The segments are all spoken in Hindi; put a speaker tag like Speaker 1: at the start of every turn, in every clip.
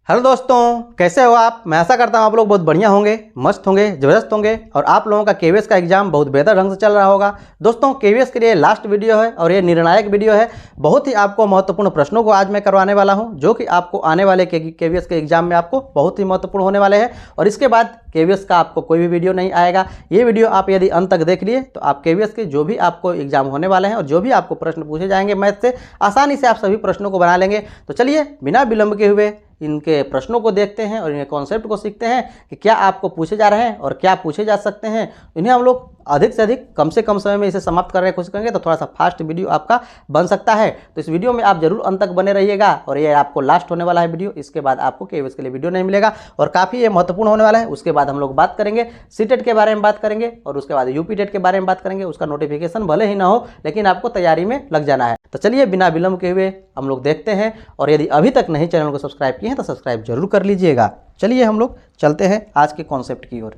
Speaker 1: हेलो दोस्तों, कैसे हो आप। मैं आशा करता हूँ आप लोग बहुत बढ़िया होंगे, मस्त होंगे, ज़बरदस्त होंगे और आप लोगों का केवीएस का एग्जाम बहुत बेहतर ढंग से चल रहा होगा। दोस्तों, केवीएस के लिए लास्ट वीडियो है और ये निर्णायक वीडियो है। बहुत ही आपको महत्वपूर्ण प्रश्नों को आज मैं करवाने वाला हूँ, जो कि आपको आने वाले केवीएस के एग्जाम में आपको बहुत ही महत्वपूर्ण होने वाले हैं। और इसके बाद केवीएस का आपको कोई भी वीडियो नहीं आएगा। ये वीडियो आप यदि अंत तक देख लिए तो आप केवीएस के जो भी आपको एग्जाम होने वाले हैं और जो भी आपको प्रश्न पूछे जाएंगे मैथ से, आसानी से आप सभी प्रश्नों को बना लेंगे। तो चलिए बिना विलंब के हुए इनके प्रश्नों को देखते हैं और इनके कॉन्सेप्ट को सीखते हैं कि क्या आपको पूछे जा रहे हैं और क्या पूछे जा सकते हैं। इन्हें हम लोग अधिक से अधिक कम से कम समय में इसे समाप्त करने की कोशिश करेंगे, तो थोड़ा सा फास्ट वीडियो आपका बन सकता है। तो इस वीडियो में आप जरूर अंत तक बने रहिएगा और ये आपको लास्ट होने वाला है वीडियो। इसके बाद आपको केवीएस के लिए वीडियो नहीं मिलेगा और काफ़ी ये महत्वपूर्ण होने वाला है। उसके बाद हम लोग बात करेंगे सीटेट के बारे में बात करेंगे और उसके बाद यूपी टेट के बारे में बात करेंगे। उसका नोटिफिकेशन भले ही ना हो, लेकिन आपको तैयारी में लग जाना है। तो चलिए बिना विलंब के हुए हम लोग देखते हैं, और यदि अभी तक नहीं चैनल को सब्सक्राइब किए हैं तो सब्सक्राइब जरूर कर लीजिएगा। चलिए हम लोग चलते हैं आज के कॉन्सेप्ट की ओर।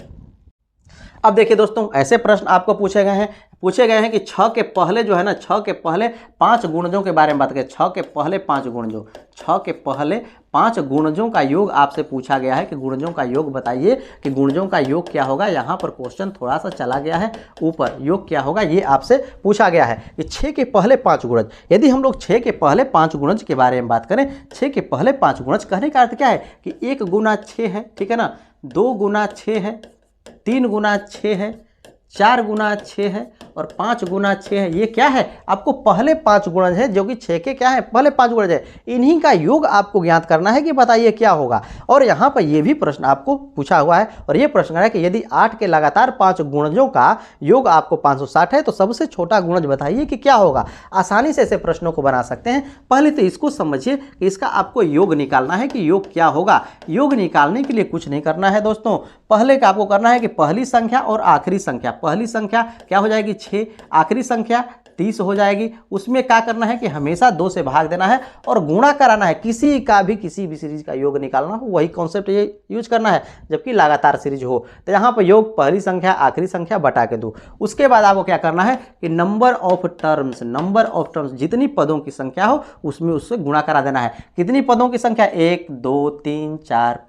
Speaker 1: अब देखिए दोस्तों, ऐसे प्रश्न आपको पूछे गए हैं कि 6 के पहले जो है ना, 6 के पहले 5 गुणजों के बारे में बात करें। 6 के पहले 5 गुणजों, 6 के पहले 5 गुणजों का योग आपसे पूछा गया है कि गुणजों का योग बताइए कि गुणजों का योग क्या होगा। यहाँ पर क्वेश्चन थोड़ा सा चला गया है ऊपर, योग क्या होगा ये आपसे पूछा गया है कि 6 के पहले 5 गुणज। यदि हम लोग 6 के पहले 5 गुणज के बारे में बात करें, 6 के पहले 5 गुणज कहने का अर्थ क्या है कि 1 गुना 6 है, ठीक है ना, 2 गुना 6 है, 3 गुना 6 है, 4 गुना 6 है और 5 गुना 6 है। ये क्या है, आपको पहले 5 गुणज है जो कि 6 के क्या है, पहले 5 गुणज है। इन्हीं का योग आपको ज्ञात करना है कि बताइए क्या होगा। और यहाँ पर ये भी प्रश्न आपको पूछा हुआ है और ये प्रश्न है कि यदि 8 के लगातार 5 गुणजों का योग आपको 560 है तो सबसे छोटा गुणज बताइए कि क्या होगा। आसानी से ऐसे प्रश्नों को बना सकते हैं। पहले तो इसको समझिए कि इसका आपको योग निकालना है कि योग क्या होगा। योग निकालने के लिए कुछ नहीं करना है दोस्तों, पहले का आपको करना है कि पहली संख्या और आखिरी संख्या, पहली संख्या क्या हो जाएगी 6, आखिरी संख्या 30 हो जाएगी। उसमें क्या करना है कि हमेशा 2 से भाग देना है और गुणा कराना है। किसी भी सीरीज का योग निकालना हो, वही कॉन्सेप्ट ये यूज करना है जबकि लगातार सीरीज हो। तो यहाँ पर योग पहली संख्या आखिरी संख्या बटा के 2। उसके बाद आपको क्या करना है कि नंबर ऑफ टर्म्स जितनी पदों की संख्या हो उसमें उससे गुणा करा देना है। कितनी पदों की संख्या, 1 2 3 4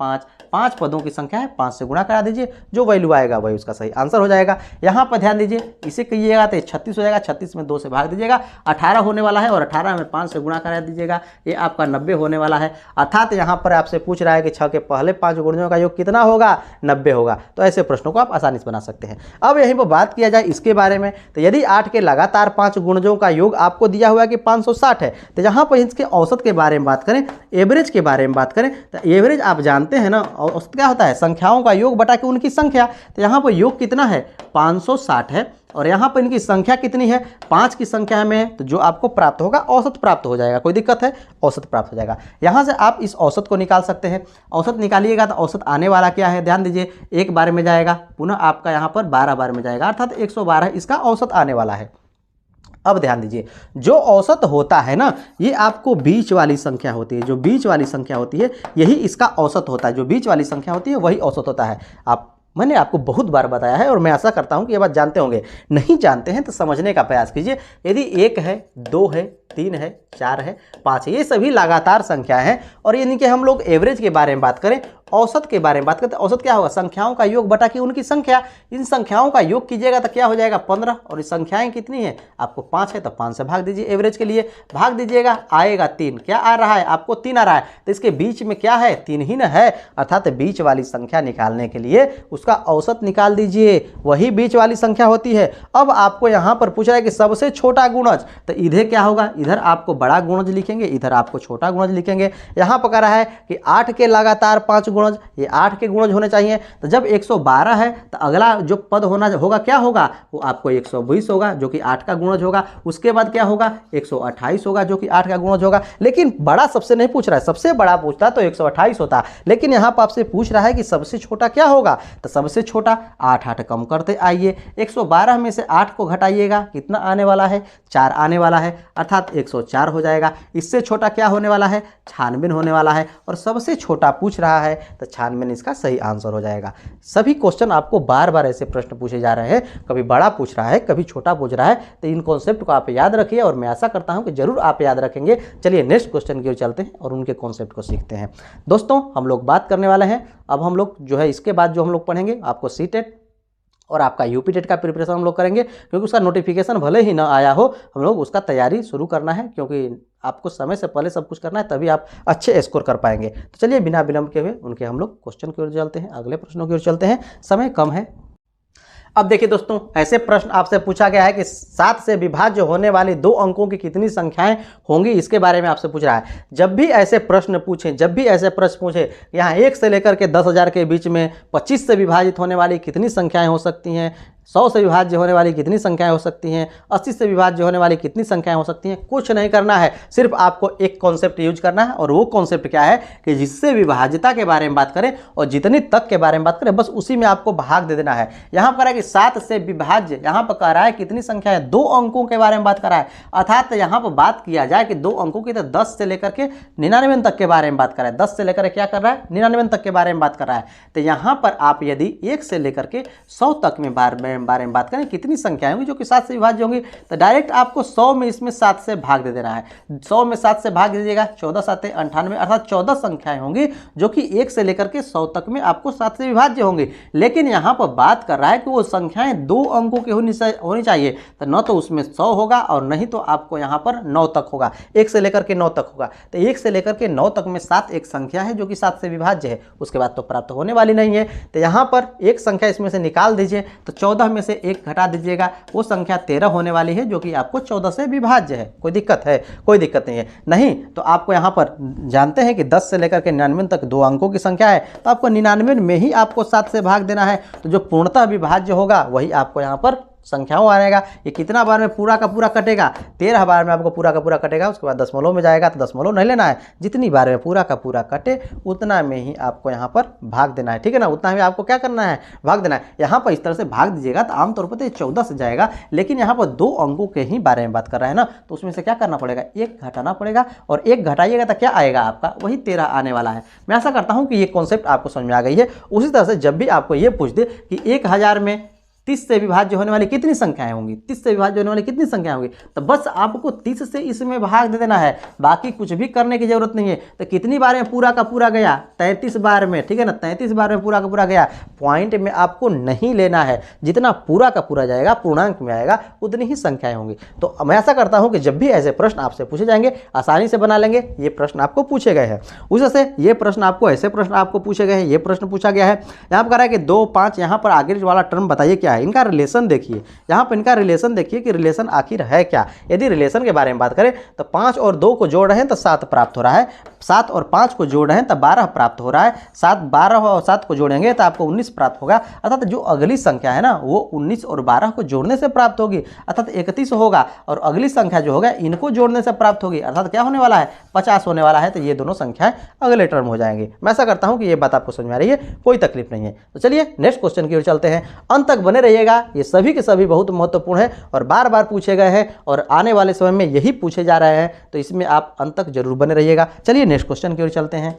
Speaker 1: 5 पदों की संख्या है, 5 से गुणा करा दीजिए, जो वैल्यू आएगा वही उसका सही आंसर हो जाएगा। यहाँ पर ध्यान दीजिए, इसे कहिएगा तो 36 हो जाएगा, 36 में 2 से भाग दीजिएगा, 18 होने वाला है और 18 में 5 से गुणा करा दीजिएगा, ये आपका 90 होने वाला है। अर्थात यहाँ पर आपसे पूछ रहा है कि 6 के पहले 5 गुणजों का योग कितना होगा, 90 होगा। तो ऐसे प्रश्नों को आप आसानी से बना सकते हैं। अब यहीं पर बात किया जाए इसके बारे में, तो यदि 8 के लगातार 5 गुणजों का योग आपको दिया हुआ है कि 560 है, तो यहाँ पर इसके औसत के बारे में बात करें, एवरेज के बारे में बात करें, तो एवरेज आप जानते हैं ना, औसत क्या होता है, संख्याओं का योग बटा के उनकी संख्या। तो यहाँ पर योग कितना है, 560 है और यहाँ पर इनकी संख्या कितनी है, 5 की संख्या में, तो जो आपको प्राप्त होगा औसत प्राप्त हो जाएगा। कोई दिक्कत है, औसत प्राप्त हो जाएगा। यहाँ से आप इस औसत को निकाल सकते हैं। औसत निकालिएगा तो औसत आने वाला क्या है, ध्यान दीजिए, 1 बार में जाएगा, पुनः आपका यहाँ पर 12 बार में जाएगा, अर्थात 112 इसका औसत आने वाला है। अब ध्यान दीजिए, जो औसत होता है ना, ये आपको बीच वाली संख्या होती है, जो बीच वाली संख्या होती है यही इसका औसत होता है। जो बीच वाली संख्या होती है वही औसत होता है। मैंने आपको बहुत बार बताया है और मैं आशा करता हूं कि ये बात जानते होंगे। नहीं जानते हैं तो समझने का प्रयास कीजिए। यदि 1 है, 2 है, 3 है, 4 है, 5 है, ये सभी लगातार संख्या है और यानी कि हम लोग एवरेज के बारे में बात करें, औसत के बारे में बात करते हैं। औसत क्या होगा, संख्याओं का योग बटा के उनकी संख्या। इन संख्याओं का योग कीजिएगा तो क्या हो जाएगा, 15, और इस संख्याएं कितनी है, आपको 5 है तो 5 से भाग दीजिए, एवरेज के लिए भाग दीजिएगा, आएगा 3। क्या आ रहा है, आपको 3 आ रहा है, तो इसके बीच में क्या है, 3 ही न है, अर्थात बीच वाली संख्या निकालने के लिए उसका औसत निकाल दीजिए, वही बीच वाली संख्या होती है। अब आपको यहाँ पर पूछ रहा है कि सबसे छोटा गुणज, तो इधर क्या होगा, इधर आपको बड़ा गुणज लिखेंगे, इधर आपको छोटा गुणज लिखेंगे। यहाँ पर कह रहा है कि 8 के लगातार 5 गुणज, ये 8 के गुणज होने चाहिए। तो जब 112 है तो अगला जो पद होगा क्या होगा, वो आपको 120 होगा जो कि 8 का गुणज होगा। उसके बाद क्या होगा, 128 होगा जो कि 8 का गुणज होगा। लेकिन बड़ा सबसे नहीं पूछ रहा है, सबसे बड़ा पूछता तो 128 होता, लेकिन यहाँ पर आपसे पूछ रहा है कि सबसे छोटा क्या होगा। तो सबसे छोटा 8 कम करते आइए, 112 में से 8 को घटाइएगा, कितना आने वाला है, 4 आने वाला है, अर्थात 7 104 हो जाएगा। इससे छोटा क्या होने वाला है? 96 होने वाला है। और सबसे छोटा पूछ रहा है तो 96 इसका सही आंसर हो जाएगा। सभी क्वेश्चन आपको बार बार ऐसे प्रश्न पूछे जा रहे हैं, कभी बड़ा पूछ रहा है, कभी छोटा पूछ रहा है, तो इन कॉन्सेप्ट को आप याद रखिए और मैं आशा करता हूं कि जरूर आप याद रखेंगे। चलिए नेक्स्ट क्वेश्चन की ओर चलते हैं और उनके कॉन्सेप्ट को सीखते हैं। दोस्तों हम लोग बात करने वाले हैं, अब हम लोग जो है इसके बाद जो हम लोग पढ़ेंगे आपको सीटेट और आपका यूपी टेट का प्रिपरेशन हम लोग करेंगे, क्योंकि उसका नोटिफिकेशन भले ही ना आया हो, हम लोग उसका तैयारी शुरू करना है, क्योंकि आपको समय से पहले सब कुछ करना है, तभी आप अच्छे स्कोर कर पाएंगे। तो चलिए बिना विलंब के हुए उनके हम लोग क्वेश्चन की ओर चलते हैं, अगले प्रश्नों की ओर चलते हैं, समय कम है। अब देखिए दोस्तों, ऐसे प्रश्न आपसे पूछा गया है कि 7 से विभाज्य होने वाली 2 अंकों की कितनी संख्याएं होंगी, इसके बारे में आपसे पूछ रहा है। जब भी ऐसे प्रश्न पूछें, यहाँ 1 से लेकर के 10,000 के बीच में 25 से विभाजित होने वाली कितनी संख्याएं हो सकती हैं, 100 से विभाज्य होने वाली कितनी संख्याएं हो सकती हैं, 80 से विभाज्य होने वाली कितनी संख्याएं हो सकती हैं, कुछ नहीं करना है। सिर्फ आपको एक कॉन्सेप्ट यूज करना है, और वो कॉन्सेप्ट क्या है कि जिससे विभाज्यता के बारे में बात करें और जितनी तक के बारे में बात करें, बस उसी में आपको भाग दे देना है। यहाँ पर है कि 7 से विभाज्य, यहाँ पर कह रहा है कितनी संख्या है, 2 अंकों के बारे में बात कर रहा है। अर्थात यहाँ पर बात किया जाए कि 2 अंकों की, तो 10 से लेकर के 99 तक के बारे में बात कर रहा है। 10 से लेकर क्या कर रहा है? 99 तक के बारे में बात कर रहा है। तो यहाँ पर आप यदि 1 से लेकर के 100 तक में बारे में बात करें कितनी संख्याएं होंगी जो कि 7 से विभाज्य होंगी, तो डायरेक्ट आपको 100 में इसमें 7 से भाग दे देना है। 100 में 7 से भाग दीजिएगा, 14 7 98, अर्थात 14 संख्याएं होंगी जो कि 1 से लेकर के 100 तक में आपको 7 से विभाज्य होंगी। लेकिन यहाँ पर बात कर रहा है कि वो संख्याएं 2 अंकों की होनी चाहिए, तो न तो उसमें 100 होगा और नहीं तो आपको यहाँ पर 9 तक होगा, 1 से लेकर के 9 तक होगा। तो 1 से लेकर के 9 तक में 7 एक संख्या है जो कि 7 से विभाज्य है, उसके बाद तो प्राप्त होने वाली नहीं है। तो यहाँ पर एक संख्या इसमें से निकाल दीजिए, तो 14 में से 1 घटा दीजिएगा, वो संख्या 13 होने वाली है जो कि आपको 14 से विभाज्य है। कोई दिक्कत है? कोई दिक्कत नहीं है। नहीं तो आपको यहाँ पर जानते हैं कि 10 से लेकर के 99 तक 2 अंकों की संख्या है, तो आपको 99 में ही आपको 7 से भाग देना है। तो जो पूर्णतः विभाज्य होगा वही आपको यहाँ पर संख्याओं आएगा। ये कितना बार में पूरा का पूरा कटेगा? 13 बार में आपको पूरा का पूरा कटेगा। उसके बाद दशमलव में जाएगा तो दशमलव नहीं लेना है, जितनी बार में पूरा का पूरा कटे उतना में ही आपको यहाँ पर भाग देना है। ठीक है ना? उतना में आपको क्या करना है? भाग देना है। यहाँ पर इस तरह से भाग दीजिएगा तो आमतौर पर तो 14 से जाएगा, लेकिन यहाँ पर 2 अंकों के ही बारे में बात कर रहा है ना, तो उसमें से क्या करना पड़ेगा? 1 घटाना पड़ेगा, और 1 घटाइएगा तो क्या आएगा? आपका वही 13 आने वाला है। मैं आशा करता हूँ कि ये कॉन्सेप्ट आपको समझ में आ गई है। उसी तरह से जब भी आपको ये पूछ दे कि 1000 में 30 से विभाज्य होने वाली कितनी संख्याएं होंगी, 30 से विभाज्य होने वाली कितनी संख्या होंगी, तो बस आपको 30 से इसमें भाग दे देना है, बाकी कुछ भी करने की जरूरत नहीं है। तो कितनी बार में पूरा का पूरा गया? 33 बार में। ठीक है ना? 33 बार में पूरा का पूरा गया। पॉइंट में आपको नहीं लेना है, जितना पूरा का पूरा जाएगा पूर्णांक में आएगा उतनी ही संख्याएं होंगी। तो मैं ऐसा करता हूं कि जब भी ऐसे प्रश्न आपसे पूछे जाएंगे आसानी से बना लेंगे। ये प्रश्न आपको पूछे गए हैं, उस से ये प्रश्न आपको, ऐसे प्रश्न आपको पूछे गए हैं, ये प्रश्न पूछा गया है। यहाँ पर कह रहा है कि 2 5, यहाँ पर आगे वाला टर्म बताइए क्या है, इनका रिलेशन देखिए। यहाँ पर इनका रिलेशन देखिए कि रिलेशन आखिर है क्या। यदि रिलेशन के बारे में बात करें तो 5 और 2 को जोड़ रहे हैं तो 7 प्राप्त हो रहा है, 7 और 5 को जोड़ रहे हैं तो 12 प्राप्त हो रहा है, 12 और 7 को जोड़ेंगे तो आपको 19 प्राप्त होगा। अर्थात जो अगली संख्या है ना वो 19 और 12 को जोड़ने से प्राप्त होगी, अर्थात 31 होगा, और अगली संख्या जो होगा इनको जोड़ने से प्राप्त होगी, अर्थात क्या होने वाला है? 50 होने वाला है। तो ये दोनों संख्याएं अगले टर्म हो जाएंगे। मैं ऐसा करता हूं कि ये बात आपको समझ में आ रही है, कोई तकलीफ नहीं है। तो चलिए नेक्स्ट क्वेश्चन की ओर चलते हैं। अंत तक बने रहिएगा, ये सभी के सभी बहुत महत्वपूर्ण है और बार बार पूछे गए हैं और आने वाले समय में यही पूछे जा रहे हैं, तो इसमें आप अंत तक जरूर बने रहिएगा। चलिए नेक्स्ट क्वेश्चन की ओर चलते हैं।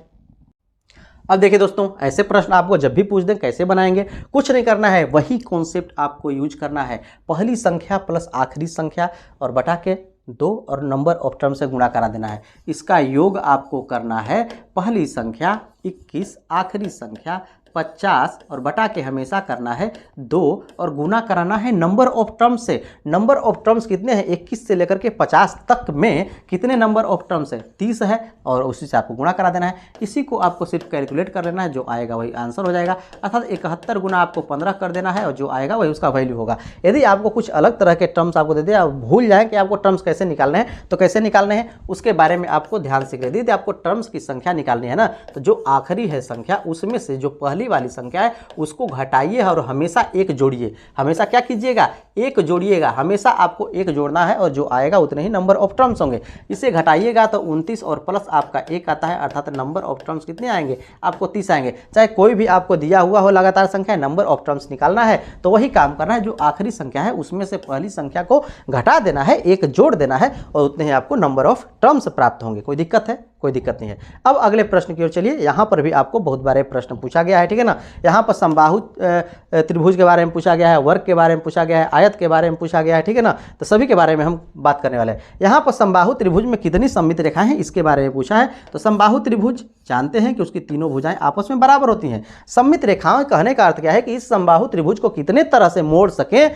Speaker 1: अब देखिए दोस्तों, ऐसे प्रश्न आपको जब भी पूछ दें कैसे बनाएंगे, कुछ नहीं करना है, वही कॉन्सेप्ट आपको यूज करना है। पहली संख्या प्लस आखिरी संख्या और बटा के 2 और नंबर ऑफ टर्म से गुणा करा देना है। इसका योग आपको करना है पहली संख्या 21, आखिरी संख्या 50 और बटा के हमेशा करना है 2 और गुना कराना है नंबर ऑफ टर्म्स से। नंबर ऑफ टर्म्स कितने हैं? 21 से लेकर के 50 तक में कितने नंबर ऑफ टर्म्स है? 30 है, और उसी से आपको गुणा करा देना है। इसी को आपको सिर्फ कैलकुलेट कर लेना है, जो आएगा वही आंसर हो जाएगा। अर्थात 71 गुना आपको 15 कर देना है और जो आएगा वही उसका वैल्यू होगा। यदि आपको कुछ अलग तरह के टर्म्स आपको दे दे, आप भूल जाएं कि आपको टर्म्स कैसे निकालने हैं, तो कैसे निकालने हैं उसके बारे में आपको ध्यान से कह दी। यदि आपको टर्म्स की संख्या निकालनी है ना, तो जो आखिरी है संख्या उसमें से जो पहली वाली संख्या है उसको घटाइए और हमेशा एक जोड़िए। हमेशा क्या कीजिएगा, एक जोड़िएगा। हमेशा आपको एक जोड़ना है और जो आएगा उतने ही नंबर ऑफ टर्म्स होंगे। इसे घटाइएगा तो 29 और प्लस आपका 1 आता है, अर्थात नंबर ऑफ टर्म्स कितने आएंगे, आपको 30 आएंगे। चाहे कोई भी आपको दिया हुआ हो लगातार संख्या, नंबर ऑफ टर्म्स निकालना है तो वही काम करना है, जो आखिरी संख्या है उसमें से पहली संख्या को घटा देना है, एक जोड़ देना है और उतने ही आपको नंबर ऑफ टर्म्स प्राप्त होंगे। कोई दिक्कत है? कोई दिक्कत नहीं है। अब अगले प्रश्न की ओर चलिए। यहाँ पर भी आपको बहुत बारे प्रश्न पूछा गया है, ठीक है ना। यहाँ पर समबाहु त्रिभुज के बारे में पूछा गया है, वर्ग के बारे में पूछा गया है, आयत के बारे में पूछा गया है, ठीक है ना। तो सभी के बारे में हम बात करने वाले हैं। यहाँ पर समबाहु त्रिभुज में कितनी सममित रेखाएं हैं इसके बारे में पूछा है। तो समबाहु त्रिभुज जानते हैं कि उसकी तीनों भुजाएं आपस में बराबर होती हैं। सममित रेखाएं कहने का अर्थ क्या है कि इस समबाहु त्रिभुज को कितने तरह से मोड़ सकें,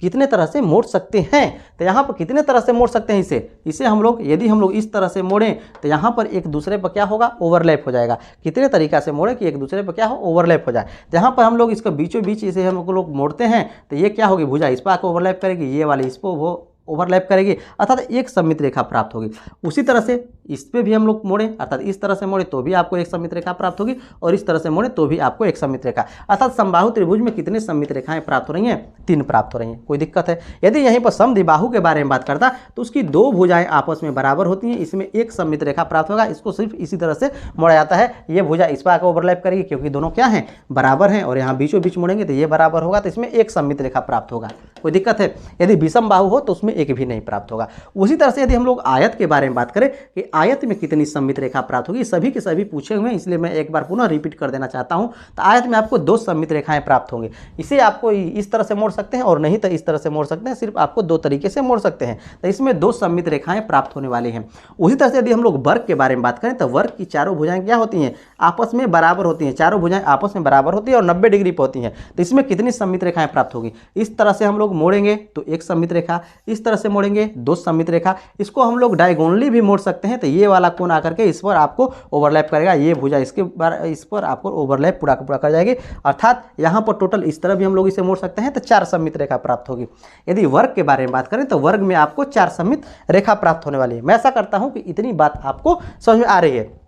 Speaker 1: कितने तरह से मोड़ सकते हैं। तो यहाँ पर कितने तरह से मोड़ सकते हैं इसे हम लोग, यदि हम लोग इस तरह से मोड़ें तो यहाँ पर एक दूसरे पर क्या होगा, ओवरलैप हो जाएगा। कितने तरीका से मोड़े कि एक दूसरे पर क्या हो, ओवरलैप हो जाए। तो यहाँ पर हम लोग इसका बीचों बीच इसे हम लोग मोड़ते हैं तो ये क्या होगी, भुजा इस पर आकर ओवरलैप करेगी, ये वाली इस पर वो ओवरलैप करेगी, अर्थात एक सममित रेखा प्राप्त होगी। उसी तरह से इस पे भी हम लोग मोड़े, अर्थात इस तरह से मोड़े तो भी आपको एक सममित रेखा प्राप्त होगी और इस तरह से मोड़े तो भी आपको एक सममित रेखा। अर्थात समबाहु त्रिभुज में कितने सममित रेखाएं प्राप्त हो रही हैं, 3 प्राप्त हो रही हैं। कोई दिक्कत है? यदि यहीं पर समद्विबाहु के बारे में बात करता तो उसकी 2 भुजाएं आपस में बराबर होती हैं, इसमें एक सममित रेखा प्राप्त होगा। इसको सिर्फ इसी तरह से मोड़ा जाता है, ये भुजा इस पर आकर ओवरलैप करेगी क्योंकि दोनों क्या हैं, बराबर हैं, और यहाँ बीचों बीच मुड़ेंगे तो ये बराबर होगा, तो इसमें एक सममित रेखा प्राप्त होगा। कोई दिक्कत है? यदि विषम बाहु हो तो उसमें एक भी नहीं प्राप्त होगा। उसी तरह से यदि हम लोग आयत के बारे में बात करें कि आयत में कितनी सममित रेखा प्राप्त होगी, सभी के सभी पूछे हुए हैं, इसलिए मैं एक बार पुनः रिपीट कर देना चाहता हूं। तो आयत में आपको 2 सममित रेखाएं प्राप्त होंगी। इसे आपको इस तरह से मोड़ सकते हैं और नहीं तो इस तरह से मोड़ सकते हैं, सिर्फ आपको 2 तरीके से मोड़ सकते हैं। तो इसमें 2 सममित रेखाएं प्राप्त होने वाली हैं। उसी तरह से यदि हम लोग वर्ग के बारे में बात करें तो वर्ग की चारों भुजाएं क्या होती हैं, आपस में बराबर होती हैं। चारों भुजाएं आपस में बराबर होती है और 90 डिग्री पर होती हैं। तो इसमें कितनी सममित रेखाएं प्राप्त होगी, इस तरह से हम लोग मोड़ेंगे तो एक सममित रेखा, इस तरह से मोड़ेंगे 2 सममित रेखा। इसको हम लोग डायगोनली भी मोड़ सकते हैं, तो ये वाला कोण आकर के इस पर आपको ओवरलैप करेगा, ये भुजा इस पर आपको ओवरलैप पूरा का पूरा कर जाएगी। अर्थात यहाँ पर टोटल इस तरह भी हम लोग इसे मोड़ सकते हैं तो 4 सममित रेखा प्राप्त होगी। यदि वर्ग के बारे में बात करें तो वर्ग में आपको 4 सममित रेखा प्राप्त होने वाली है। मैं ऐसा करता हूँ कि इतनी बात आपको समझ में आ रही है।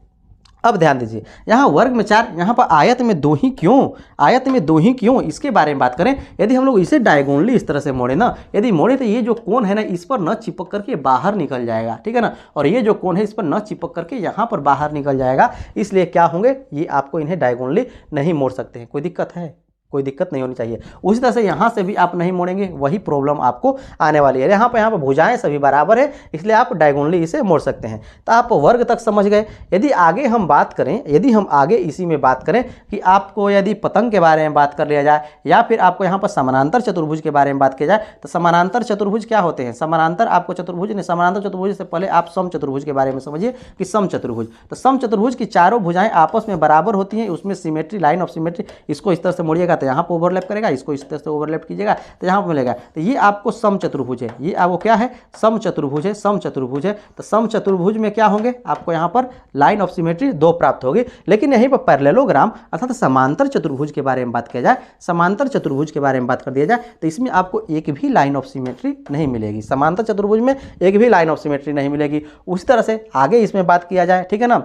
Speaker 1: अब ध्यान दीजिए, यहाँ वर्ग में 4, यहाँ पर आयत में 2 ही क्यों, आयत में 2 ही क्यों, इसके बारे में बात करें। यदि हम लोग इसे डायगोनली इस तरह से मोड़े ना, यदि मोड़े तो ये जो कोण है ना इस पर न चिपक करके बाहर निकल जाएगा, ठीक है ना, और ये जो कोण है इस पर न चिपक करके यहाँ पर बाहर निकल जाएगा। इसलिए क्या होंगे, ये आपको इन्हें डायगोनली नहीं मोड़ सकते हैं। कोई दिक्कत है? कोई दिक्कत नहीं होनी चाहिए। उसी तरह से यहाँ से भी आप नहीं मोड़ेंगे, वही प्रॉब्लम आपको आने वाली है। यहाँ पर भुजाएं सभी बराबर है, इसलिए आप डायगोनली इसे मोड़ सकते हैं। तो आप वर्ग तक समझ गए। यदि आगे हम बात करें, यदि हम आगे इसी में बात करें कि आपको यदि पतंग के बारे में बात कर लिया जाए या फिर आपको यहाँ पर समानांतर चतुर्भुज के बारे में बात की जाए, तो समानांतर चतुर्भुज क्या होते हैं। समानांतर आपको चतुर्भुज नहीं, समानांतर चतुर्भुज से पहले आप सम चतुर्भुज के बारे में समझिए कि सम चतुर्भुज। तो सम चतुर्भुज की चारों भुजाएं आपस में बराबर होती हैं, उसमें सिमेट्री, लाइन ऑफ सिमेट्री, इसको इस तरह से मोड़िएगा तो यहाँ पर ओवरलैप करेगा, इसको इस तरह से ओवरलैप कीजिएगा तो यहाँ पर मिलेगा। तो ये आपको सम चतुर्भुज है, ये आपको क्या है, सम चतुर्भुज है, सम चतुर्भुज है। तो सम चतुर्भुज में क्या होंगे, आपको यहाँ पर लाइन ऑफ सिमेट्री 2 प्राप्त होगी। लेकिन यहीं पर पैरेललोग्राम अर्थात समांतर चतुर्भुज के बारे में बात किया जाए, समांतर चतुर्भुज के बारे में बात कर दिया जाए तो इसमें आपको एक भी लाइन ऑफ सिमेट्री नहीं मिलेगी। समांतर चतुर्भुज में एक भी लाइन ऑफ सिमेट्री नहीं मिलेगी। उसी तरह से आगे इसमें बात किया जाए, ठीक है ना,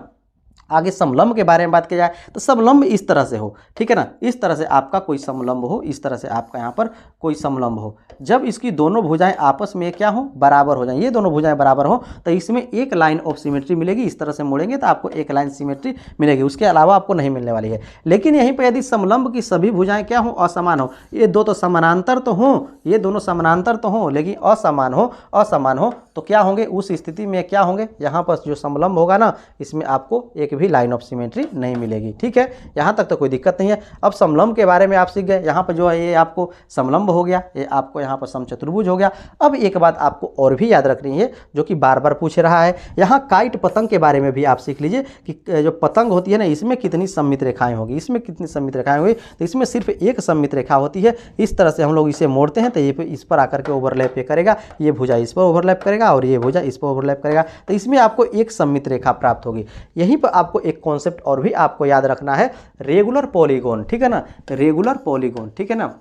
Speaker 1: आगे समलंब के बारे में बात की जाए तो समलंब इस तरह से हो, ठीक है ना, इस तरह से आपका कोई समलंब हो, इस तरह से आपका यहाँ पर कोई समलंब हो। जब इसकी दोनों भुजाएं आपस में क्या हो, बराबर हो जाए, ये दोनों भुजाएं बराबर हो तो इसमें एक लाइन ऑफ सिमेट्री मिलेगी। इस तरह से मोड़ेंगे तो आपको एक लाइन सिमेट्री मिलेगी, उसके अलावा आपको नहीं मिलने वाली है। लेकिन यहीं पर यदि समलंब की सभी भुजाएं क्या हो, असमान हो, ये दो तो समानांतर तो हों, ये दोनों समानांतर तो हों लेकिन असमान हो तो क्या होंगे, उस स्थिति में क्या होंगे, यहाँ पर जो समलंब होगा ना इसमें आपको एक भी लाइन ऑफ सिमेट्री नहीं मिलेगी। ठीक है, यहाँ तक तो कोई दिक्कत नहीं है। अब समलंब के बारे में आप सीख गए। यहाँ पर जो है ये आपको समलंब हो गया, ये आपको यहाँ पर समचतुर्भुज हो गया। अब एक बात आपको और भी याद रखनी है जो कि बार बार पूछ रहा है, यहाँ काइट पतंग के बारे में भी आप सीख लीजिए कि जो पतंग होती है ना इसमें कितनी सममित रेखाएं होगी, इसमें कितनी सममित रेखाएं होगी। तो इसमें सिर्फ एक सममित रेखा होती है। इस तरह से हम लोग इसे मोड़ते हैं तो ये इस पर आकर के ओवरलैप करेगा, ये भुजा इस पर ओवरलैप करेगा और ये भुजा इस पर ओवरलैप करेगा। तो इसमें आपको एक सममित रेखा प्राप्त होगी। यहीं पर आपको एक कॉन्सेप्ट और भी आपको याद रखना है, रेगुलर पॉलीगॉन। ठीक है ना, रेगुलर पॉलीगॉन, ठीक है ना,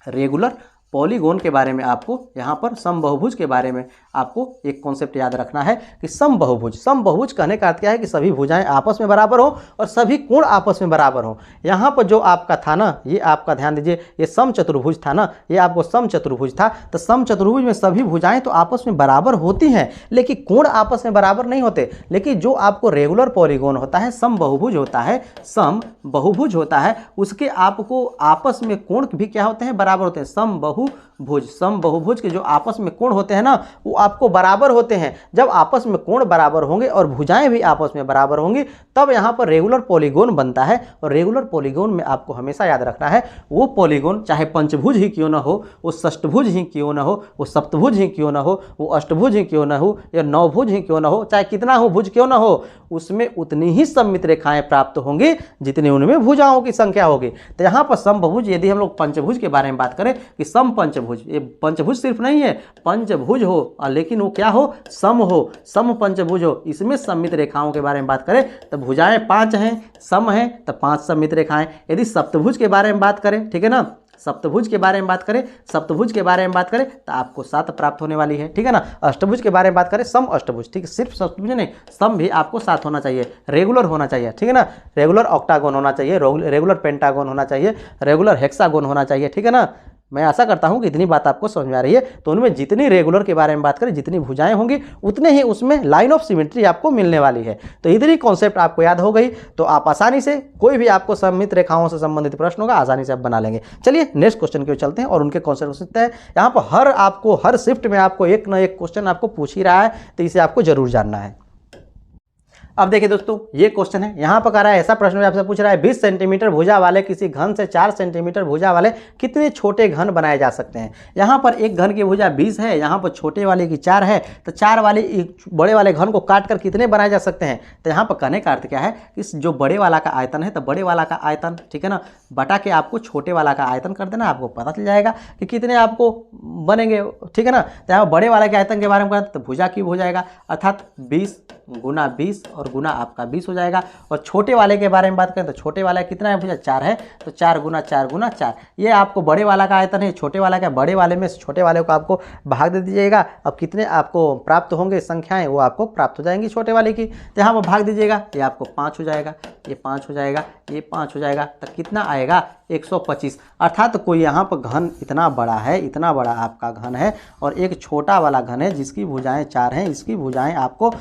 Speaker 1: रेगुलर पॉलीगोन के बारे में आपको यहाँ पर समबाहुभुज के बारे में आपको एक कॉन्सेप्ट याद रखना है कि समबाहुभुज कहने का अर्थ क्या है कि सभी भुजाएं आपस में बराबर हो और सभी कोण आपस में बराबर हो। यहाँ पर जो आपका था ना, ये आपका ध्यान दीजिए, ये समचतुर्भुज था ना, ये आपको समचतुर्भुज था। तो समचतुर्भुज में सभी भुजाएं तो आपस में बराबर होती हैं, लेकिन कोण आपस में बराबर नहीं होते। लेकिन जो आपको रेगुलर पॉलीगोन होता है, समबाहुभुज होता है, समबाहुभुज होता है, उसके आपको आपस में कोण भी क्या होते हैं, बराबर होते हैं। समबाहुभुज के जो आपस में कोण होते हैं ना, वो आपको बराबर होते हैं। जब आपस में कोण बराबर होंगे और भुजाएं भी आपस में बराबर होंगी, तब यहाँ पर रेगुलर पॉलीगोन बनता है। और रेगुलर पॉलीगोन में आपको हमेशा याद रखना है, वो पॉलीगोन चाहे पंचभुज ही क्यों ना हो, वो षष्ठभुज ही क्यों ना हो, वो सप्तभुज ही क्यों ना हो, वो अष्टभुज ही क्यों ना हो, या नवभुज ही क्यों ना हो, चाहे कितना हो भुज क्यों ना हो, उसमें उतनी ही सममित रेखाएं प्राप्त होंगी जितनी उनमें भुजाओं की संख्या होगी। तो यहाँ पर समबाहुभुज, यदि हम लोग पंचभुज के बारे में बात करें कि सम पंचभुज, ये पंचभुज सिर्फ नहीं है, पंचभुज हो लेकिन वो क्या हो, सम हो, सम पंचभुज हो, इसमें सममित रेखाओं के बारे में बात करें तो भुजाएं 5 हैं, सम हैं, तो 5 सममित रेखाएं। यदि सप्तभुज के बारे में बात करें, ठीक है ना, सप्तभुज के बारे में बात करें, सप्तभुज के बारे में बात करें तो आपको 7 प्राप्त होने वाली है, ठीक है ना। अष्टभुज के बारे में बात करें, सम अष्टभुज, ठीक है, सिर्फ सप्तभुज नहीं, सम भी आपको 7 होना चाहिए, रेगुलर होना चाहिए, ठीक है ना। रेगुलर ऑक्टागोन होना चाहिए, रेगुलर पेंटागोन होना चाहिए, रेगुलर हेक्सागोन होना चाहिए, ठीक है ना। मैं आशा करता हूं कि इतनी बात आपको समझ में आ रही है। तो उनमें जितनी रेगुलर के बारे में बात करें, जितनी भुजाएं होंगी, उतने ही उसमें लाइन ऑफ सिमेट्री आपको मिलने वाली है। तो इतनी कॉन्सेप्ट आपको याद हो गई तो आप आसानी से कोई भी आपको सममित रेखाओं से संबंधित प्रश्न होगा, आसानी से आप बना लेंगे। चलिए नेक्स्ट क्वेश्चन की ओर चलते हैं और उनके कॉन्सेप्ट को सीखते हैं। यहाँ पर हर शिफ्ट में आपको एक न एक क्वेश्चन आपको पूछ ही रहा है, तो इसे आपको जरूर जानना है। अब देखिए दोस्तों, ये क्वेश्चन है, यहाँ पर कह रहा है, ऐसा प्रश्न आपसे पूछ रहा है, 20 सेंटीमीटर भुजा वाले किसी घन से 4 सेंटीमीटर भुजा वाले कितने छोटे घन बनाए जा सकते हैं। यहाँ पर एक घन की भुजा 20 है, यहाँ पर छोटे वाले की 4 है, तो 4 वाले बड़े वाले घन को काट कर कितने बनाए जा सकते हैं। तो यहाँ पर कहने का अर्थ क्या है कि जो बड़े वाला का आयतन है, तो बड़े वाला का आयतन, ठीक है ना, बटा के आपको छोटे वाला का आयतन कर देना, आपको पता चल जाएगा कि कितने आपको बनेंगे, ठीक है ना। तो यहाँ बड़े वाले के आयतन के बारे में तो भुजा क्यूब हो जाएगा, अर्थात 20 गुना 20 और गुना आपका 20 हो जाएगा। और छोटे वाले के बारे में बात करें तो छोटे वाला कितना है भुजा, 4 है, तो 4 गुना 4 गुना 4, ये आपको बड़े वाला का आयतन है। छोटे वाला का, बड़े वाले में से छोटे वाले को आपको भाग दे दीजिएगा, अब कितने आपको प्राप्त होंगे संख्याएं, वो आपको प्राप्त हो जाएंगी छोटे वाले की। तो यहाँ पर भाग दीजिएगा, ये आपको 5 हो जाएगा, ये 5 हो जाएगा, ये 5 हो जाएगा, तो कितना आएगा 125। अर्थात तो कोई यहाँ पर घन इतना बड़ा है, इतना बड़ा आपका घन है, और एक छोटा वाला घन है जिसकी भुजाएं 4 हैं, इसकी भुजाएं आपको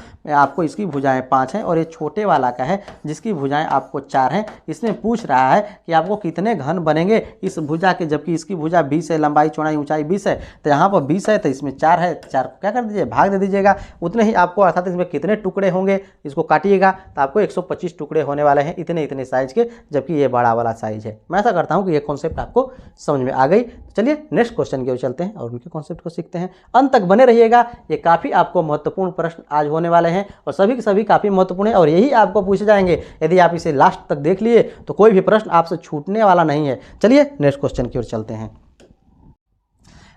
Speaker 1: इसकी भुजाएं 5 हैं, और ये छोटे वाला का है जिसकी भुजाएं आपको 4 हैं। इसमें पूछ रहा है कि आपको कितने घन बनेंगे इस भुजा के, जबकि इसकी भुजा 20 है, लंबाई चौड़ाई ऊंचाई 20 है, तो यहाँ पर 20 है, तो इसमें 4 है, 4 को क्या कर दीजिए, भाग दे दीजिएगा, उतने ही आपको, अर्थात इसमें कितने टुकड़े होंगे, इसको काटिएगा तो आपको 125 टुकड़े होने वाले हैं, इतने साइज के, जबकि ये बड़ा वाला साइज है। मैं ऐसा करता हूँ कि ये कॉन्सेप्ट आपको समझ में आ गई। चलिए नेक्स्ट क्वेश्चन की ओर चलते हैं और उनके कॉन्सेप्ट को सीखते हैं। अंत तक बने रहिएगा, ये काफ़ी आपको महत्वपूर्ण प्रश्न आज होने वाले हैं और सभी के सभी काफ़ी महत्वपूर्ण है, और यही आपको पूछे जाएंगे। यदि आप इसे लास्ट तक देख लिए तो कोई भी प्रश्न आपसे छूटने वाला नहीं है। चलिए नेक्स्ट क्वेश्चन की ओर चलते हैं।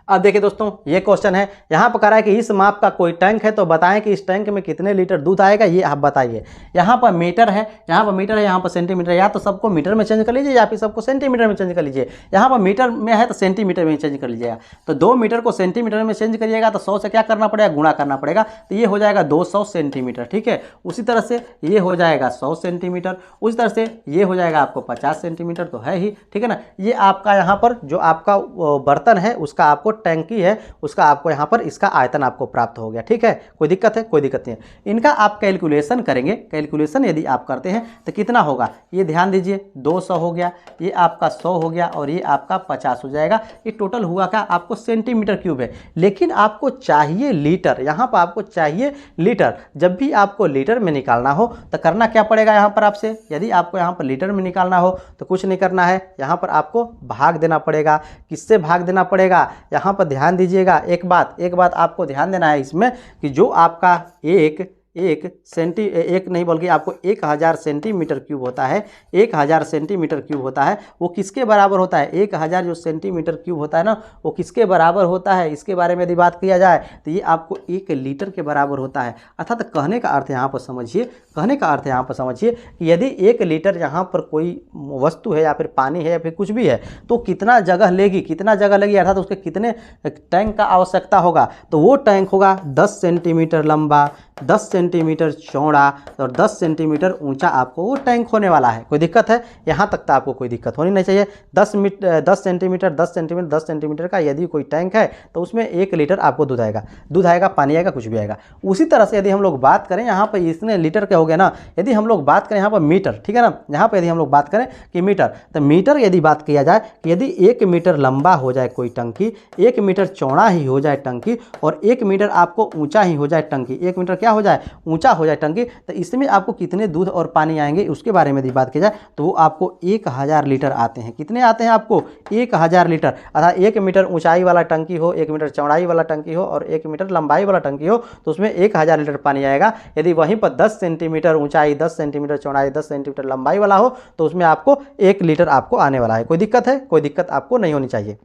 Speaker 1: अब देखिए दोस्तों, ये क्वेश्चन है, यहाँ पर कह रहा है कि इस माप का कोई टैंक है तो बताएं कि इस टैंक में कितने लीटर दूध आएगा, ये आप बताइए। यहाँ पर मीटर है, यहाँ पर मीटर है, यहाँ पर सेंटीमीटर, या तो सबको मीटर में चेंज कर लीजिए या फिर सबको सेंटीमीटर में चेंज कर लीजिए। यहाँ पर मीटर में है तो सेंटीमीटर में चेंज कर लीजिएगा। तो 2 मीटर को सेंटीमीटर में चेंज करिएगा तो 100 से क्या करना पड़ेगा, गुणा करना पड़ेगा, तो ये हो जाएगा 200 सेंटीमीटर, ठीक है। उसी तरह से ये हो जाएगा 100 सेंटीमीटर, उसी तरह से ये हो जाएगा आपको 50 सेंटीमीटर, तो है ही, ठीक है ना। ये आपका यहाँ पर जो आपका बर्तन है उसका आपको टैंकी है, उसका आपको यहाँ पर इसका आयतन आपको प्राप्त हो गया, ठीक है। कोई दिक्कत है, कोई दिक्कत नहीं है। इनका आप कैलकुलेशन करेंगे, कैलकुलेशन यदि आप करते हैं तो कितना होगा, ये ध्यान दीजिए, 200 हो गया, ये आपका 100 हो गया, और ये आपका 50 हो जाएगा। ये टोटल हुआ क्या, आपको सेंटीमीटर क्यूब है, लेकिन आपको चाहिए लीटर, यहाँ पर आपको चाहिए लीटर। जब भी आपको लीटर में निकालना हो तो करना क्या पड़ेगा यहाँ पर आपसे, यदि आपको यहाँ पर लीटर में निकालना हो तो कुछ नहीं करना है, यहाँ पर आपको भाग देना पड़ेगा। किससे भाग देना पड़ेगा, यहाँ पर ध्यान दीजिएगा, एक बात आपको ध्यान देना है इसमें कि जो आपका एक एक नहीं बल्कि आपको 1000 सेंटीमीटर क्यूब होता है, 1000 सेंटीमीटर क्यूब होता है, वो किसके बराबर होता है? 1000 जो सेंटीमीटर क्यूब होता है ना, वो किसके बराबर होता है? इसके बारे में यदि बात किया जाए तो ये आपको 1 लीटर के बराबर होता है। अर्थात कहने का अर्थ यहाँ पर समझिए, कहने का अर्थ यहाँ पर समझिए कि यदि 1 लीटर यहाँ पर कोई वस्तु है या फिर पानी है या फिर कुछ भी है तो कितना जगह लेगी, कितना जगह लेगी, अर्थात उसके कितने टैंक का आवश्यकता होगा? तो वो टैंक होगा 10 सेंटीमीटर लंबा, 10 सेंटीमीटर चौड़ा और 10 सेंटीमीटर ऊंचा आपको वो टैंक होने वाला है। कोई दिक्कत है? यहाँ तक तो आपको कोई दिक्कत होनी नहीं चाहिए। 10 सेंटीमीटर का यदि कोई टैंक है तो उसमें 1 लीटर आपको दूध आएगा, पानी आएगा, कुछ भी आएगा। उसी तरह से यदि हम लोग बात करें यहाँ पर इतने लीटर के हो गए ना, यदि हम लोग बात करें यहाँ पर मीटर, ठीक है ना, यहाँ पर यदि हम लोग बात करें कि मीटर, तो मीटर यदि बात किया जाए कि यदि 1 मीटर लंबा हो जाए कोई टंकी, 1 मीटर चौड़ा ही हो जाए टंकी और 1 मीटर आपको ऊंचा ही हो जाए टंकी, 1 मीटर क्या हो जाए? ऊंचा हो जाए टंकी, तो इसमें आपको कितने दूध और पानी आएंगे उसके बारे में यदि बात की जाए तो वो आपको 1000 लीटर आते हैं। कितने आते हैं आपको? 1000 लीटर। अर्थात 1 मीटर ऊंचाई वाला टंकी हो, 1 मीटर चौड़ाई वाला टंकी हो और 1 मीटर लंबाई वाला टंकी हो तो उसमें 1000 लीटर पानी आएगा। यदि वहीं पर 10 सेंटीमीटर ऊंचाई, 10 सेंटीमीटर चौड़ाई, 10 सेंटीमीटर लंबाई वाला हो तो उसमें आपको 1 लीटर आपको आने वाला है। कोई दिक्कत है? कोई दिक्कत आपको नहीं होनी चाहिए।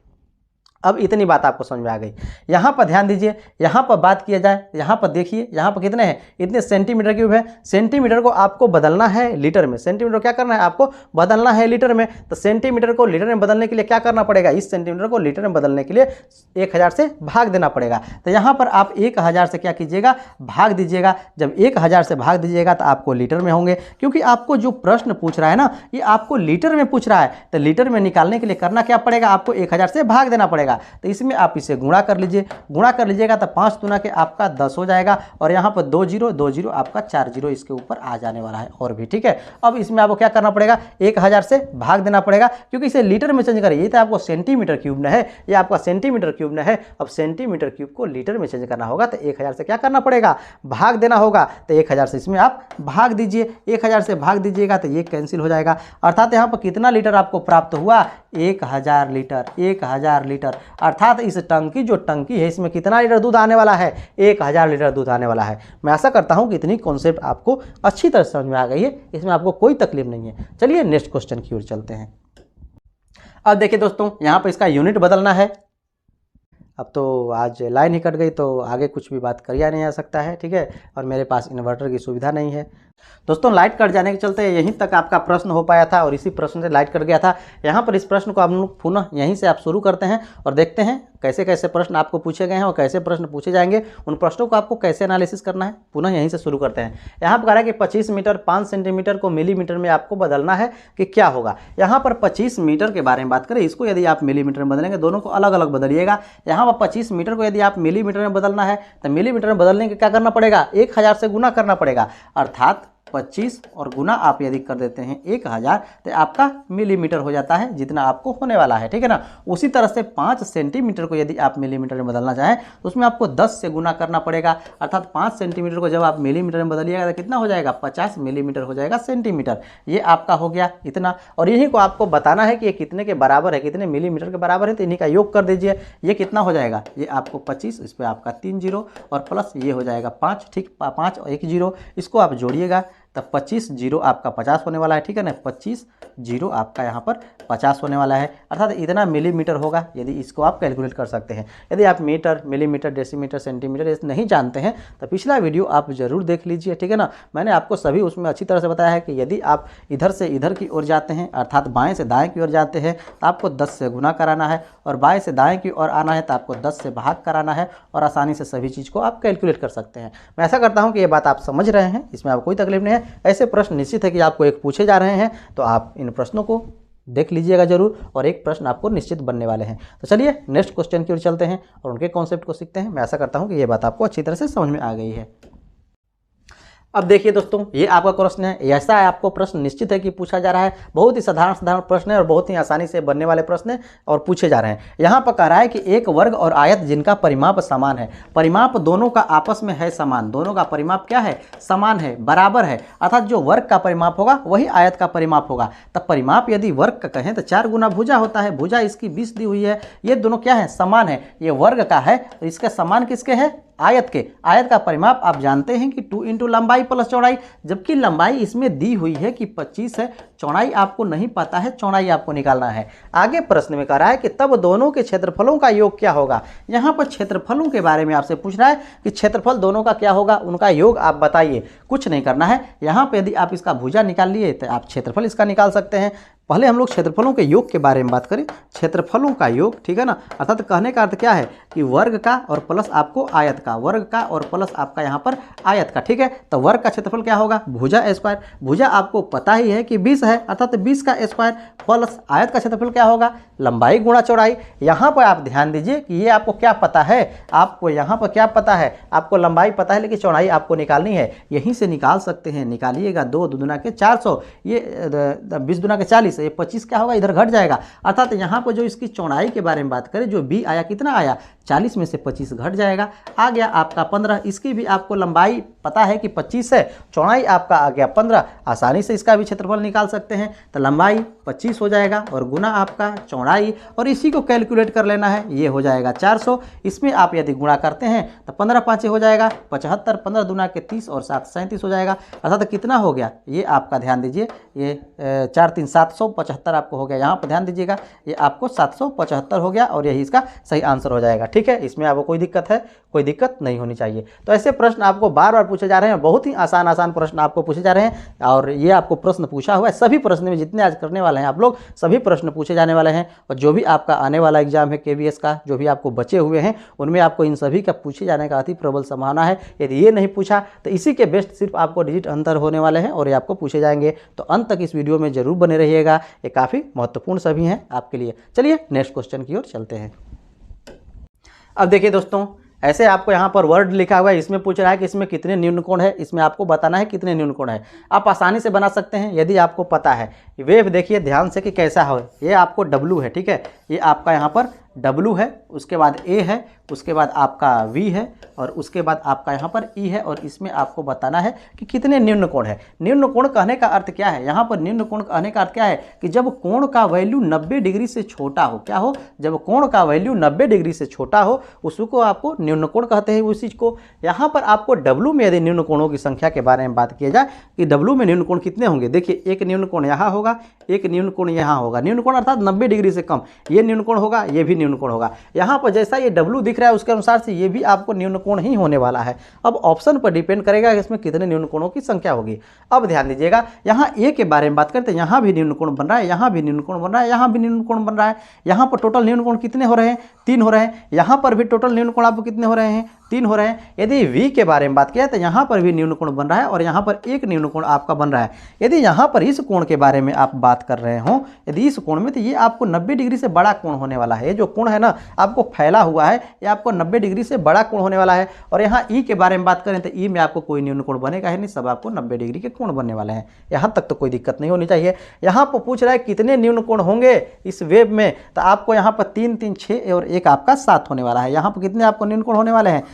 Speaker 1: अब इतनी बात आपको समझ में आ गई। यहाँ पर ध्यान दीजिए, यहाँ पर बात किया जाए, यहाँ पर देखिए, यहाँ पर कितने हैं? इतने सेंटीमीटर क्यूब है। सेंटीमीटर को आपको बदलना है लीटर में। सेंटीमीटर क्या करना है? आपको बदलना है लीटर में। तो सेंटीमीटर को लीटर में बदलने के लिए क्या करना पड़ेगा? इस सेंटीमीटर को लीटर में बदलने के लिए 1000 से भाग देना पड़ेगा। तो यहाँ पर आप 1000 से क्या कीजिएगा? भाग दीजिएगा। जब 1000 से भाग दीजिएगा तो आपको लीटर में होंगे, क्योंकि आपको जो प्रश्न पूछ रहा है ना, ये आपको लीटर में पूछ रहा है। तो लीटर में निकालने के लिए करना क्या पड़ेगा? आपको 1000 से भाग देना पड़ेगा। तो इसमें आप इसे गुणा कर लीजिए, गुणा कर लीजिएगा तो 5 दूना के आपका 10 हो जाएगा और यहाँ पर 2 जीरो आपका 4 जीरो इसके ऊपर आ जाने वाला है और भी, ठीक है। अब इसमें आपको क्या करना पड़ेगा? 1000 से भाग देना पड़ेगा, क्योंकि इसे लीटर में चेंज करिए। ये तो आपको सेंटीमीटर क्यूब में है, ये आपका सेंटीमीटर क्यूब में है। अब सेंटीमीटर क्यूब को लीटर में चेंज करना होगा तो 1000 से क्या करना पड़ेगा? भाग देना होगा। तो 1000 से इसमें आप भाग दीजिए, 1000 से भाग दीजिएगा तो ये कैंसिल हो जाएगा। अर्थात यहाँ पर कितना लीटर आपको प्राप्त हुआ? 1000 लीटर, 1000 लीटर। अर्थात इस टंकी, जो टंकी है, इसमें कितना लीटर दूध आने वाला है? 1000 लीटर दूध आने वाला है। मैं आशा करता हूं कि इतनी कॉन्सेप्ट आपको अच्छी तरह समझ में आ गई है, इसमें आपको कोई तकलीफ नहीं है। चलिए नेक्स्ट क्वेश्चन की ओर चलते हैं। अब देखिए दोस्तों, यहाँ पर इसका यूनिट बदलना है। अब तो आज लाइन ही कट गई तो आगे कुछ भी बात किया नहीं जा सकता है, ठीक है। और मेरे पास इन्वर्टर की सुविधा नहीं है। दोस्तों, लाइट कट जाने के चलते यहीं तक आपका प्रश्न हो पाया था और इसी प्रश्न से लाइट कट गया था। यहाँ पर इस प्रश्न को हम लोग पुनः यहीं से आप शुरू करते हैं और देखते हैं कैसे कैसे प्रश्न आपको पूछे गए हैं और कैसे प्रश्न पूछे जाएंगे, उन प्रश्नों को आपको कैसे एनालिसिस करना है। पुनः यहीं से शुरू करते हैं। यहाँ पर कह रहा है कि 25 मीटर 5 सेंटीमीटर को मिलीमीटर में आपको बदलना है कि क्या होगा। यहाँ पर 25 मीटर के बारे में बात करें, इसको यदि आप मिलीमीटर में बदलेंगे, दोनों को अलग अलग बदलिएगा। यहाँ पर 25 मीटर को यदि आप मिलीमीटर में बदलना है तो मिलीमीटर में बदलने के क्या करना पड़ेगा? 1000 से गुना करना पड़ेगा। अर्थात 25 और गुना आप यदि कर देते हैं 1000 तो आपका मिलीमीटर हो जाता है, जितना आपको होने वाला है, ठीक है ना। उसी तरह से 5 सेंटीमीटर को यदि आप मिलीमीटर में बदलना चाहें तो उसमें आपको 10 से गुना करना पड़ेगा। अर्थात 5 सेंटीमीटर को जब आप मिलीमीटर में बदलिएगा तो कितना हो जाएगा? 50 मिलीमीटर हो जाएगा सेंटीमीटर। ये आपका हो गया इतना। और यही को आपको बताना है कि ये कितने के बराबर है, कितने मिलीमीटर के बराबर है, तो इन्हीं का योग कर दीजिए। ये कितना हो जाएगा? ये आपको 25, इस पर आपका 3 जीरो और प्लस ये हो जाएगा 5, ठीक, 5 और 1 जीरो, इसको आप जोड़िएगा तब 25 जीरो आपका 50 होने वाला है, ठीक है ना। 25 जीरो आपका यहाँ पर 50 होने वाला है। अर्थात इतना मिलीमीटर होगा। यदि इसको आप कैलकुलेट कर सकते हैं। यदि आप मीटर, मिलीमीटर, डेसीमीटर, सेंटीमीटर ये नहीं जानते हैं तो पिछला वीडियो आप जरूर देख लीजिए, ठीक है ना। मैंने आपको सभी उसमें अच्छी तरह से बताया है कि यदि आप इधर से इधर की ओर जाते हैं, अर्थात बाएँ से दाएँ की ओर जाते हैं तो आपको 10 से गुना कराना है और बाएँ से दाएँ की ओर आना है तो आपको 10 से भाग कराना है और आसानी से सभी चीज़ को आप कैलकुलेट कर सकते हैं। मैं ऐसा करता हूँ कि ये बात आप समझ रहे हैं, इसमें आपको कोई तकलीफ नहीं है। ऐसे प्रश्न निश्चित है कि आपको एक पूछे जा रहे हैं तो आप इन प्रश्नों को देख लीजिएगा जरूर और एक प्रश्न आपको निश्चित बनने वाले हैं। तो चलिए नेक्स्ट क्वेश्चन की ओर चलते हैं और उनके कॉन्सेप्ट को सीखते हैं। मैं आशा करता हूं कि ये बात आपको अच्छी तरह से समझ में आ गई है। अब देखिए दोस्तों, ये आपका प्रश्न है। ऐसा है आपको प्रश्न निश्चित है कि पूछा जा रहा है। बहुत ही साधारण प्रश्न है और बहुत ही आसानी से बनने वाले प्रश्न है और पूछे जा रहे हैं। यहाँ पर कह रहा है कि एक वर्ग और आयत जिनका परिमाप समान है, परिमाप दोनों का आपस में है समान, दोनों का परिमाप क्या है? समान है, बराबर है। अर्थात जो वर्ग का परिमाप होगा वही आयत का परिमाप होगा। तब परिमाप यदि वर्ग का कहें तो 4 गुना भुजा होता है। भुजा इसकी 20 दी हुई है। ये दोनों क्या है? समान है। ये वर्ग का है तो इसका समान किसके है? आयत का परिमाप आप जानते हैं कि 2 इंटू लंबाई प्लस चौड़ाई, जबकि लंबाई इसमें दी हुई है कि 25 है, चौड़ाई आपको नहीं पता है, चौड़ाई आपको निकालना है। आगे प्रश्न में कह रहा है कि तब दोनों के क्षेत्रफलों का योग क्या होगा। यहाँ पर क्षेत्रफलों के बारे में आपसे पूछ रहा है कि क्षेत्रफल दोनों का क्या होगा, उनका योग आप बताइए। कुछ नहीं करना है, यहाँ पे यदि आप इसका भुजा निकाल लिए तो आप क्षेत्रफल इसका निकाल सकते हैं। पहले हम लोग क्षेत्रफलों के योग के बारे में बात करें। क्षेत्रफलों का योग, ठीक है ना, अर्थात कहने का अर्थ क्या है कि वर्ग का और प्लस आपको आयत का, वर्ग का और प्लस आपका यहाँ पर आयत का, ठीक है। तो वर्ग का क्षेत्रफल क्या होगा, भुजा स्क्वायर। भुजा आपको पता ही है कि 20 है, अर्थात 20 का स्क्वायर प्लस आयत का क्षेत्रफल क्या होगा, लंबाई गुणा चौड़ाई। यहाँ पर आप ध्यान दीजिए कि ये आपको क्या पता है, आपको यहाँ पर क्या पता है, आपको लंबाई पता है लेकिन चौड़ाई आपको निकालनी है। यहीं से निकाल सकते हैं, निकालिएगा। 2 दूना के 400, ये 20 दूना के 40, ये 25 क्या होगा, इधर घट जाएगा। अर्थात यहाँ पर जो इसकी चौड़ाई के बारे में बात करें, जो b आया कितना आया, 40 में से 25 घट जाएगा, आ गया आपका 15। इसकी भी आपको लंबाई पता है कि 25 है, चौड़ाई आपका आ गया 15। आसानी से इसका भी क्षेत्रफल निकाल सकते हैं। तो लंबाई 25 हो जाएगा और गुना आपका चौड़ाई, और इसी को कैलकुलेट कर लेना है, ये हो जाएगा 400। इसमें आप यदि गुणा करते हैं तो 15 5 हो जाएगा 75, 15 दूना के 30 और 7 37 हो जाएगा। अर्थात कितना हो गया, ये आपका ध्यान दीजिए, ये 4 3 775 आपको हो गया। यहाँ पर ध्यान दीजिएगा, ये आपको 775 हो गया और यही इसका सही आंसर हो जाएगा। ठीक है, इसमें आपको कोई दिक्कत है, कोई दिक्कत नहीं होनी चाहिए। तो ऐसे प्रश्न आपको बार बार पूछे जा रहे हैं, बहुत ही आसान प्रश्न आपको पूछे जा रहे हैं, और ये आपको प्रश्न पूछा हुआ है। सभी प्रश्न में जितने आज करने वाले हैं आप लोग, सभी प्रश्न पूछे जाने वाले हैं। और जो भी आपका आने वाला एग्जाम है KVS का, जो भी आपको बचे हुए हैं, उनमें आपको इन सभी का पूछे जाने का अति प्रबल संभावना है। यदि ये नहीं पूछा तो इसी के बेस्ट सिर्फ आपको डिजिट अंतर होने वाले हैं और ये आपको पूछे जाएंगे। तो अंत तक इस वीडियो में जरूर बने रहिएगा, ये काफ़ी महत्वपूर्ण सभी हैं आपके लिए। चलिए नेक्स्ट क्वेश्चन की ओर चलते हैं। अब देखिए दोस्तों, ऐसे आपको यहाँ पर वर्ड लिखा हुआ है, इसमें पूछ रहा है कि इसमें कितने न्यून कोण है, इसमें आपको बताना है कितने न्यून कोण है। आप आसानी से बना सकते हैं यदि आपको पता है। वेव देखिए ध्यान से कि कैसा हो, ये आपको W है, ठीक है, ये आपका यहाँ पर W है, उसके बाद A है, उसके बाद आपका V है, और उसके बाद आपका यहाँ पर E है, और इसमें आपको बताना है कि कितने निम्न कोण है। निम्न कोण कहने का अर्थ क्या है, यहाँ पर निम्न कोण कहने का अर्थ क्या है कि जब कोण का वैल्यू 90 डिग्री से छोटा हो, क्या हो, जब कोण का वैल्यू 90 डिग्री से छोटा हो उसको आपको निम्न कोण कहते हैं। उस चीज़ को यहाँ पर आपको W में यदि निम्न कोणों की संख्या के बारे में बात किया जाए कि W में निम्न कोण कितने होंगे, देखिए एक निम्न कोण यहाँ होगा, एक निम्न कोण यहाँ होगा। निम्न कोण अर्थात 90 डिग्री से कम, ये निम्न कोण होगा, ये भी निम्न कोण होगा। यहाँ पर जैसा ये W दिख रहा है उसके अनुसार से ये भी आपको निम्न कोण ही होने वाला है। अब ऑप्शन पर डिपेंड करेगा कि इसमें कितने निम्न कोणों की संख्या होगी। अब ध्यान दीजिएगा, यहाँ A के बारे में बात करते हैं, यहाँ भी निम्न कोण बन रहा है, यहाँ भी निम्न कोण बन रहा है, यहाँ भी निम्न कोण बन रहा है। यहाँ पर टोटल निम्न कोण कितने हो रहे हैं, 3 हो रहे हैं। यहाँ पर भी टोटल निम्न कोण आपको कितने हो रहे हैं, 3 हो रहे हैं। यदि V के बारे में बात किया तो यहाँ पर भी निम्न कोण बन रहा है और यहाँ पर एक निम्न कोण आपका बन रहा है। यदि यहाँ पर इस कोण के बारे में आप बात कर रहे हो, यदि इस कोण में, तो ये आपको 90 डिग्री से बड़ा कोण होने वाला है। ये जो कोण है ना आपको फैला हुआ है, ये आपको 90 डिग्री से बड़ा कोण होने वाला है। और यहाँ E के बारे में बात करें तो E में आपको कोई निम्न कोण बनेगा ही नहीं, सब आपको 90 डिग्री के कोण बनने वाले हैं। यहाँ तक तो कोई दिक्कत नहीं होनी चाहिए। यहाँ पर पूछ रहा है कितने निम्न कोण होंगे इस वेव में, तो आपको यहाँ पर 3 3 6 और एक आपका 7 होने वाला है। यहाँ पर कितने आपको निम्न कोण होने वाले हैं,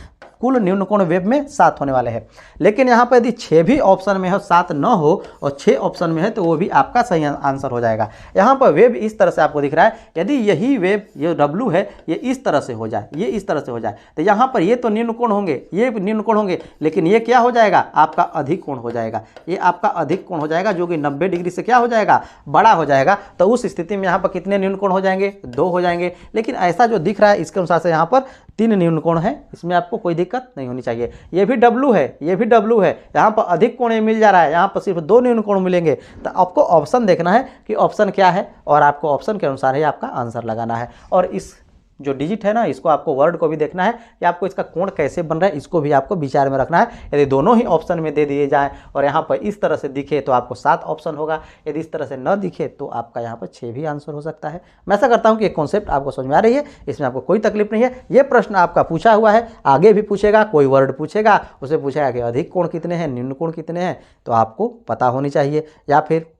Speaker 1: कुल निम्न कोण वेव में 7 होने वाले हैं। लेकिन यहाँ पर यदि 6 भी ऑप्शन में हो, 7 न हो और 6 ऑप्शन में है तो वो भी आपका सही आंसर हो जाएगा। यहाँ पर वेव इस तरह से आपको दिख रहा है, यदि यही वेव ये W है ये इस तरह से हो जाए, ये इस तरह से हो जाए, तो यहाँ पर ये तो निम्न कोण होंगे, ये निम्न कोण होंगे, लेकिन ये क्या हो जाएगा, आपका अधिक कोण हो जाएगा। ये आपका अधिक कोण हो जाएगा जो कि 90 डिग्री से क्या हो जाएगा, बड़ा हो जाएगा। तो उस स्थिति में यहाँ पर कितने निम्न कोण हो जाएंगे, 2 हो जाएंगे। लेकिन ऐसा जो दिख रहा है इसके अनुसार से यहाँ पर 3 निम्न कोण है, इसमें आपको कोई दिक्कत नहीं होनी चाहिए। ये भी W है, ये भी W है, यहाँ पर अधिक कोण मिल जा रहा है, यहाँ पर सिर्फ 2 निम्न कोण मिलेंगे। तो आपको ऑप्शन देखना है कि ऑप्शन क्या है और आपको ऑप्शन के अनुसार ही आपका आंसर लगाना है। और इस जो डिजिट है ना, इसको आपको वर्ड को भी देखना है कि आपको इसका कोण कैसे बन रहा है, इसको भी आपको विचार में रखना है। यदि दोनों ही ऑप्शन में दे दिए जाएं और यहाँ पर इस तरह से दिखे तो आपको 7 ऑप्शन होगा, यदि इस तरह से न दिखे तो आपका यहाँ पर 6 भी आंसर हो सकता है। मैं ऐसा करता हूँ कि ये कॉन्सेप्ट आपको समझ में आ रही है, इसमें आपको कोई तकलीफ नहीं है। ये प्रश्न आपका पूछा हुआ है, आगे भी पूछेगा, कोई वर्ड पूछेगा, उसे पूछेगा कि अधिक कोण कितने हैं, निम्न कोण कितने हैं, तो आपको पता होनी चाहिए, या फिर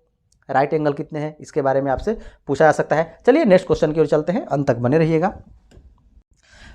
Speaker 1: राइट एंगल कितने हैं, इसके बारे में आपसे पूछा जा सकता है। चलिए नेक्स्ट क्वेश्चन की ओर चलते हैं, अंत तक बने रहिएगा।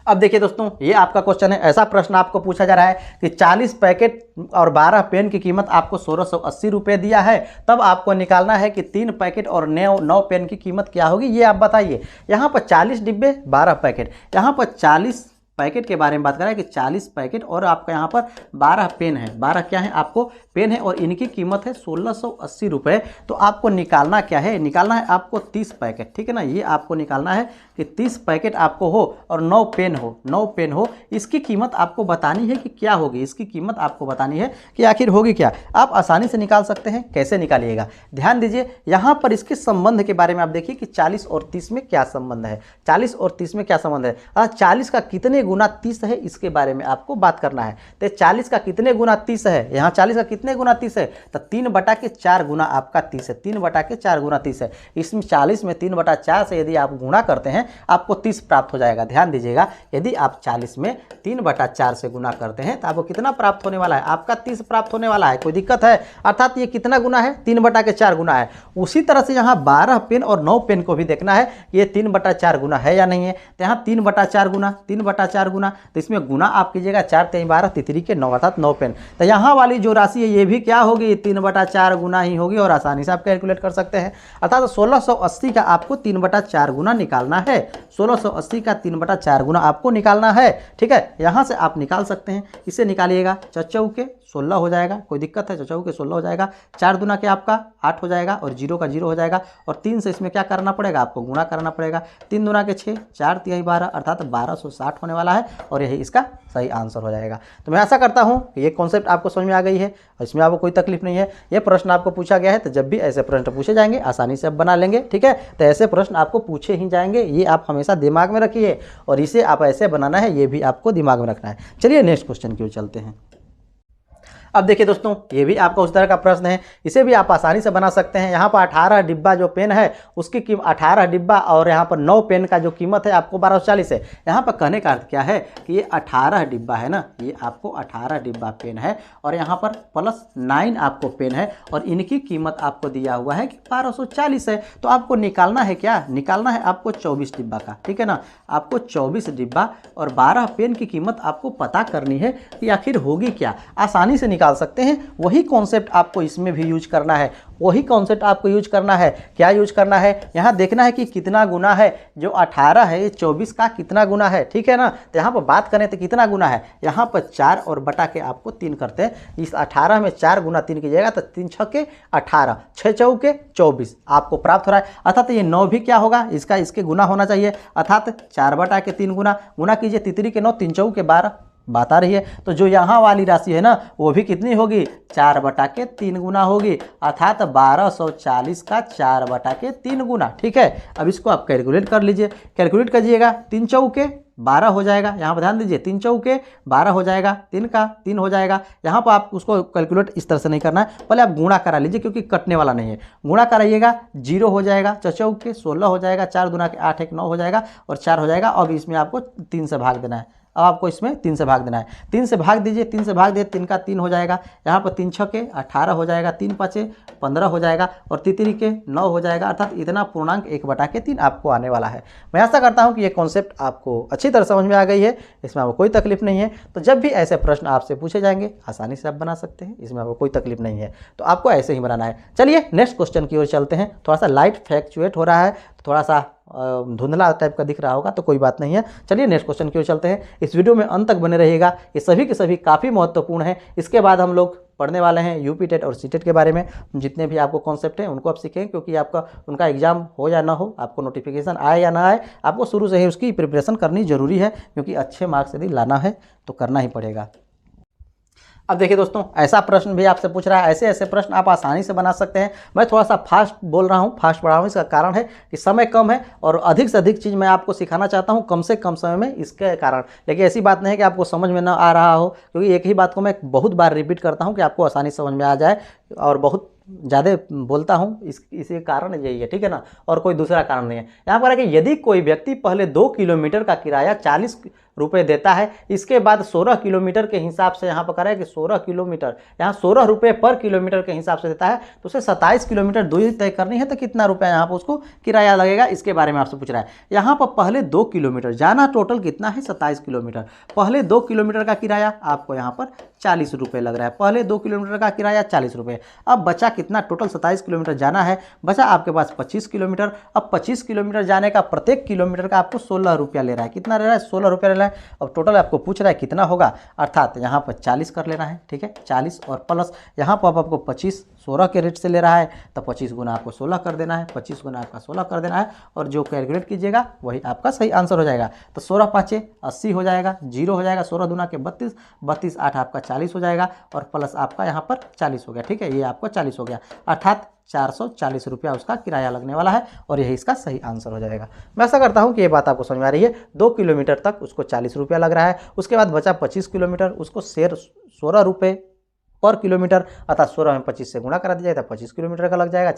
Speaker 1: अब देखिए दोस्तों, ये आपका क्वेश्चन है। ऐसा प्रश्न आपको पूछा जा रहा है कि 40 पैकेट और 12 पेन की कीमत आपको 1680 रुपये दिया है, तब आपको निकालना है कि 3 पैकेट और 9 पेन की कीमत क्या होगी, ये आप बताइए। यहाँ पर 40 डिब्बे 12 पैकेट, यहाँ पर 40 पैकेट के बारे में बात कर रहा है कि 40 पैकेट और आपका यहाँ पर 12 पेन है। 12 क्या है आपको पेन है और इनकी कीमत है 1680 रुपये। तो आपको निकालना क्या है, निकालना है आपको 30 पैकेट, ठीक है ना। ये आपको निकालना है कि 30 पैकेट आपको हो और 9 पेन हो, 9 पेन हो। इसकी कीमत आपको बतानी है कि क्या होगी, इसकी कीमत आपको बतानी है कि आखिर होगी क्या। आप आसानी से निकाल सकते हैं। कैसे निकालिएगा, ध्यान दीजिए यहाँ पर इसके संबंध के बारे में आप देखिए कि 40 और 30 में क्या संबंध है। 40 और 30 में क्या संबंध है, 40 का कितने गुना 30 है इसके बारे में आपको बात करना है। तो 40 का कितने गुना 30 है, यहाँ 40 का कितने गुना 30 है, तो 3/4 गुना आपका 30 है। 3/4 गुना 30 है। इसमें 40 में 3/4 से यदि आप गुणा करते हैं आपको 30 प्राप्त हो जाएगा। ध्यान दीजिएगा, यदि आप 40 में 3/4 से गुना करते हैं तो आपको कितना प्राप्त होने वाला है, आपका 30 प्राप्त होने वाला है। कोई दिक्कत है, अर्थात ये कितना गुना है, 3/4 गुना है। उसी तरह से यहाँ 12 पेन और 9 पेन को भी देखना है ये 3/4 गुना है या नहीं है। तो यहाँ 3/4 गुना, 3/4 गुना, तो इसमें गुना आप कीजिएगा 4 3 12 तितरी के 9 अर्थात 9 पेन। तो यहाँ वाली जो राशि है ये भी क्या होगी, 3/4 गुना ही होगी और आसानी से आप कैलकुलेट कर सकते हैं। अर्थात 1680 का आपको 3/4 गुना निकालना है। 1680 का 3/4 गुना आपको निकालना है, ठीक है। यहाँ से आप निकाल सकते हैं, इसे निकालिएगा। चौके 16 हो जाएगा, कोई दिक्कत है, चौके 16 हो जाएगा। 4 दूना के आपका 8 हो जाएगा और 0 का 0 हो जाएगा और 3 से इसमें क्या करना पड़ेगा, आपको गुणा करना पड़ेगा। 3 दूना के 6, 4 तिहाई 12 अर्थात 1260 होने वाला है और यही इसका सही आंसर हो जाएगा। तो मैं आशा करता हूँ कि ये कॉन्सेप्ट आपको समझ में आ गई है और इसमें आपको कोई तकलीफ नहीं है। ये प्रश्न आपको पूछा गया है, तो जब भी ऐसे प्रश्न पूछे जाएंगे आसानी से आप बना लेंगे, ठीक है। तो ऐसे प्रश्न आपको पूछे ही जाएंगे, ये आप हमेशा दिमाग में रखिए और इसे आप ऐसे बनाना है, ये भी आपको दिमाग में रखना है। चलिए नेक्स्ट क्वेश्चन की ओर चलते हैं। अब देखिए दोस्तों, ये भी आपका उस तरह का प्रश्न है, इसे भी आप आसानी से बना सकते हैं। यहाँ पर 18 डिब्बा जो पेन है उसकी कीमत 18 डिब्बा और यहाँ पर 9 पेन का जो कीमत है आपको 1240 है। यहाँ पर कहने का अर्थ क्या है कि ये 18 डिब्बा है ना, ये आपको 18 डिब्बा पेन है और यहाँ पर प्लस 9 आपको पेन है और इनकी कीमत आपको दिया हुआ है कि 1240 है। तो आपको निकालना है क्या, निकालना है आपको 24 डिब्बा का, ठीक है ना। आपको 24 डिब्बा और 12 पेन की कीमत आपको पता करनी है कि आखिर होगी क्या। आसानी से निकाल सकते हैं। वही कॉन्सेप्ट आपको इसमें भी यूज करना है, वही कॉन्सेप्ट आपको यूज करना है। क्या यूज करना है, यहाँ देखना है कि कितना गुना है। जो 18 है ये 24 का कितना गुना है, ठीक है ना। तो यहाँ पर बात करें तो कितना गुना है, यहाँ पर 4 और बटा के आपको 3 करते हैं। इस 18 में 4 गुना 3 कीजिएगा तो 3 छक्के 18, 6 चौके 24 आपको प्राप्त हो रहा है। अर्थात ये 9 भी क्या होगा, इसका इसके गुना होना चाहिए। अर्थात 4 बटा के 3 गुना कीजिए, तितरी के 9, 3 चौके 12 बात आ रही है। तो जो यहाँ वाली राशि है ना वो भी कितनी होगी, 4 बटा के 3 गुना होगी। अर्थात 1240 का 4 बटा के 3 गुना, ठीक है। अब इसको आप कैलकुलेट कर लीजिए, कैलकुलेट कीजिएगा। 3 चौके 12 हो जाएगा, यहाँ पर ध्यान दीजिए, 3 चौके 12 हो जाएगा, 3 का 3 हो जाएगा। यहाँ पर आप उसको कैलकुलेट इस तरह से नहीं करना है, पहले आप गुणा करा लीजिए क्योंकि कटने वाला नहीं है। गुणा कराइएगा, 0 हो जाएगा, चौके 16 हो जाएगा, 4 दूना के 8 1 9 हो जाएगा और 4 हो जाएगा। अब इसमें आपको 3 से भाग देना है। अब आपको इसमें 3 से भाग देना है, 3 से भाग दीजिए, 3 से भाग दिए, 3 का 3 हो जाएगा। यहाँ पर 3 छक्के 18 हो जाएगा, 3 पाँचे 15 हो जाएगा और तितरी के 9 हो जाएगा। अर्थात इतना पूर्णांक 1 बटा के 3 आपको आने वाला है। मैं आशा करता हूँ कि ये कॉन्सेप्ट आपको अच्छी तरह समझ में आ गई है, इसमें आपको कोई तकलीफ नहीं है। तो जब भी ऐसे प्रश्न आपसे पूछे जाएंगे आसानी से आप बना सकते हैं, इसमें आपको कोई तकलीफ नहीं है। तो आपको ऐसे ही बनाना है। चलिए नेक्स्ट क्वेश्चन की ओर चलते हैं। थोड़ा सा लाइट फ्लैक्चुएट हो रहा है, थोड़ा सा धुंधला टाइप का दिख रहा होगा, तो कोई बात नहीं है। चलिए नेक्स्ट क्वेश्चन की ओर चलते हैं। इस वीडियो में अंत तक बने रहिएगा, ये सभी के सभी काफ़ी महत्वपूर्ण है। इसके बाद हम लोग पढ़ने वाले हैं यूपी टेट और सीटेट के बारे में। जितने भी आपको कॉन्सेप्ट हैं उनको आप सीखें, क्योंकि आपका उनका एग्जाम हो या ना हो, आपको नोटिफिकेशन आए या ना आए, आपको शुरू से ही उसकी प्रिपरेशन करनी जरूरी है, क्योंकि अच्छे मार्क्स यदि लाना है तो करना ही पड़ेगा। अब देखिए दोस्तों, ऐसा प्रश्न भी आपसे पूछ रहा है, ऐसे ऐसे प्रश्न आप आसानी से बना सकते हैं। मैं थोड़ा सा फास्ट बोल रहा हूँ, फास्ट पढ़ा हूँ, इसका कारण है कि समय कम है और अधिक से अधिक चीज़ मैं आपको सिखाना चाहता हूँ कम से कम समय में, इसके कारण। लेकिन ऐसी बात नहीं है कि आपको समझ में ना आ रहा हो, क्योंकि एक ही बात को मैं बहुत बार रिपीट करता हूँ कि आपको आसानी समझ में आ जाए, और बहुत ज़्यादा बोलता हूँ इसी कारण यही है, ठीक है ना, और कोई दूसरा कारण नहीं है। यहाँ पर है कि यदि कोई व्यक्ति पहले 2 किलोमीटर का किराया 40 रुपये देता है, इसके बाद 16 किलोमीटर के हिसाब से यहाँ पर कह रहा है कि 16 किलोमीटर, यहाँ 16 रुपये पर किलोमीटर के हिसाब से देता है, तो उसे 27 किलोमीटर दूरी तय करनी है, तो कितना रुपया यहाँ पर उसको किराया लगेगा, इसके बारे में आपसे पूछ रहा है। यहाँ पर पहले 2 किलोमीटर जाना, टोटल कितना है 27 किलोमीटर, पहले 2 किलोमीटर का किराया आपको यहाँ पर 40 रुपये लग रहा है। पहले 2 किलोमीटर का किराया 40 रुपये। अब बचा कितना, टोटल 27 किलोमीटर जाना है, बचा आपके पास 25 किलोमीटर। अब 25 किलोमीटर जाने का प्रत्येक किलोमीटर का आपको 16 रुपया ले रहा है। कितना ले रहा है, 16 रुपया ले रहा है। अब टोटल आपको पूछ रहा है कितना होगा, अर्थात यहाँ पर 40 कर लेना है, ठीक है, 40 और प्लस यहाँ पर आपको 25 16 के रेट से ले रहा है, तो 25 गुना आपको 16 कर देना है, 25 गुना आपका 16 कर देना है, और जो कैलकुलेट कीजिएगा वही आपका सही आंसर हो जाएगा। तो 16 पाँचे 80 हो जाएगा, 0 हो जाएगा, 16 दूना के 32, 32 8 आपका 40 हो जाएगा, और प्लस आपका यहाँ पर 40 हो गया, ठीक है, ये आपको 40 हो गया, अर्थात 440 रुपया उसका किराया लगने वाला है, और यही इसका सही आंसर हो जाएगा। मैं ऐसा करता हूँ कि ये बात आपको समझ में आ रही है। 2 किलोमीटर तक उसको 40 रुपया लग रहा है, उसके बाद बचा 25 किलोमीटर, उसको 16 रुपये पर किलोमीटर, अर्थात 16 में 25 से गुणा करा दिया जाए तो 25 किलोमीटर का लग जाएगा,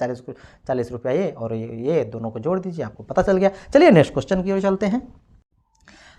Speaker 1: 40 रुपया ये, और ये दोनों को जोड़ दीजिए, आपको पता चल गया। चलिए नेक्स्ट क्वेश्चन की ओर चलते हैं।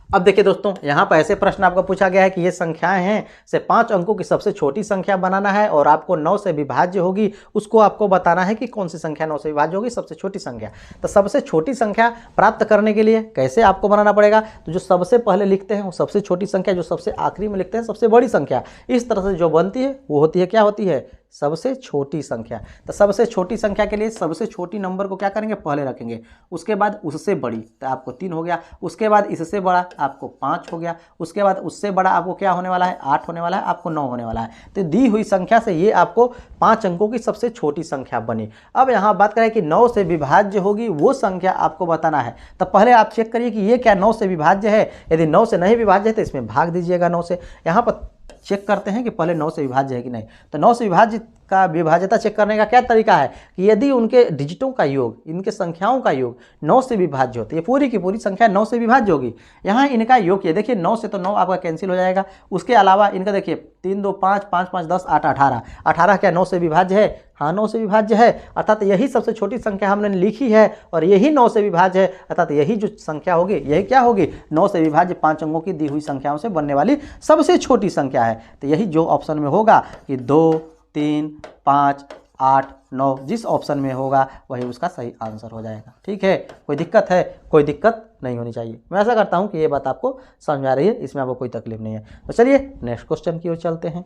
Speaker 1: अब देखिए दोस्तों, यहाँ पर ऐसे प्रश्न आपको पूछा गया है कि ये संख्याएं हैं से 5 अंकों की सबसे छोटी संख्या बनाना है, और आपको 9 से विभाज्य होगी, उसको आपको बताना है कि कौन सी संख्या 9 से विभाज्य होगी, सबसे छोटी संख्या। तो सबसे छोटी संख्या प्राप्त करने के लिए कैसे आपको बनाना पड़ेगा, तो जो सबसे पहले लिखते हैं वो सबसे छोटी संख्या, जो सबसे आखिरी में लिखते हैं सबसे बड़ी संख्या, इस तरह से जो बनती है वो होती है, क्या होती है, सबसे छोटी संख्या। तो सबसे छोटी संख्या के लिए सबसे छोटी नंबर को क्या करेंगे, पहले रखेंगे, उसके बाद उससे बड़ी, तो आपको 3 हो गया, उसके बाद इससे बड़ा आपको 5 हो गया, उसके बाद उससे बड़ा आपको क्या होने वाला है, 8 होने वाला है, आपको 9 होने वाला है। तो दी हुई संख्या से ये आपको 5 अंकों की सबसे छोटी संख्या बनी। अब यहाँ बात करें कि 9 से विभाज्य होगी वो संख्या आपको बताना है। तो पहले आप चेक करिए कि ये क्या 9 से विभाज्य है। यदि 9 से नहीं विभाज्य है तो इसमें भाग दीजिएगा 9 से। यहाँ पर चेक करते हैं कि पहले 9 से विभाज्य है कि नहीं। तो 9 से विभाज्य का विभाज्यता चेक करने का क्या तरीका है कि यदि उनके डिजिटों का योग, इनके संख्याओं का योग 9 से विभाज्य होती है, पूरी की पूरी संख्या 9 से विभाज्य होगी। यहाँ इनका योग ये देखिए, 9 से तो 9 आपका कैंसिल हो जाएगा। उसके अलावा इनका देखिए 3 2 5 5 5 10 8 18, 18 क्या 9 से विभाज्य है, हाँ 9 से विभाज्य है, अर्थात यही सबसे छोटी संख्या हमने लिखी है, और यही 9 से विभाज्य है, अर्थात यही जो संख्या होगी यही क्या होगी, 9 से विभाज्य 5 अंकों की दी हुई संख्याओं से बनने वाली सबसे छोटी संख्या है। तो यही जो ऑप्शन में होगा कि 2 3 5 8 9, जिस ऑप्शन में होगा वही उसका सही आंसर हो जाएगा। ठीक है, कोई दिक्कत है, कोई दिक्कत नहीं होनी चाहिए। मैं ऐसा करता हूं कि ये बात आपको समझ में आ रही है, इसमें आपको कोई तकलीफ नहीं है। तो चलिए नेक्स्ट क्वेश्चन की ओर चलते हैं।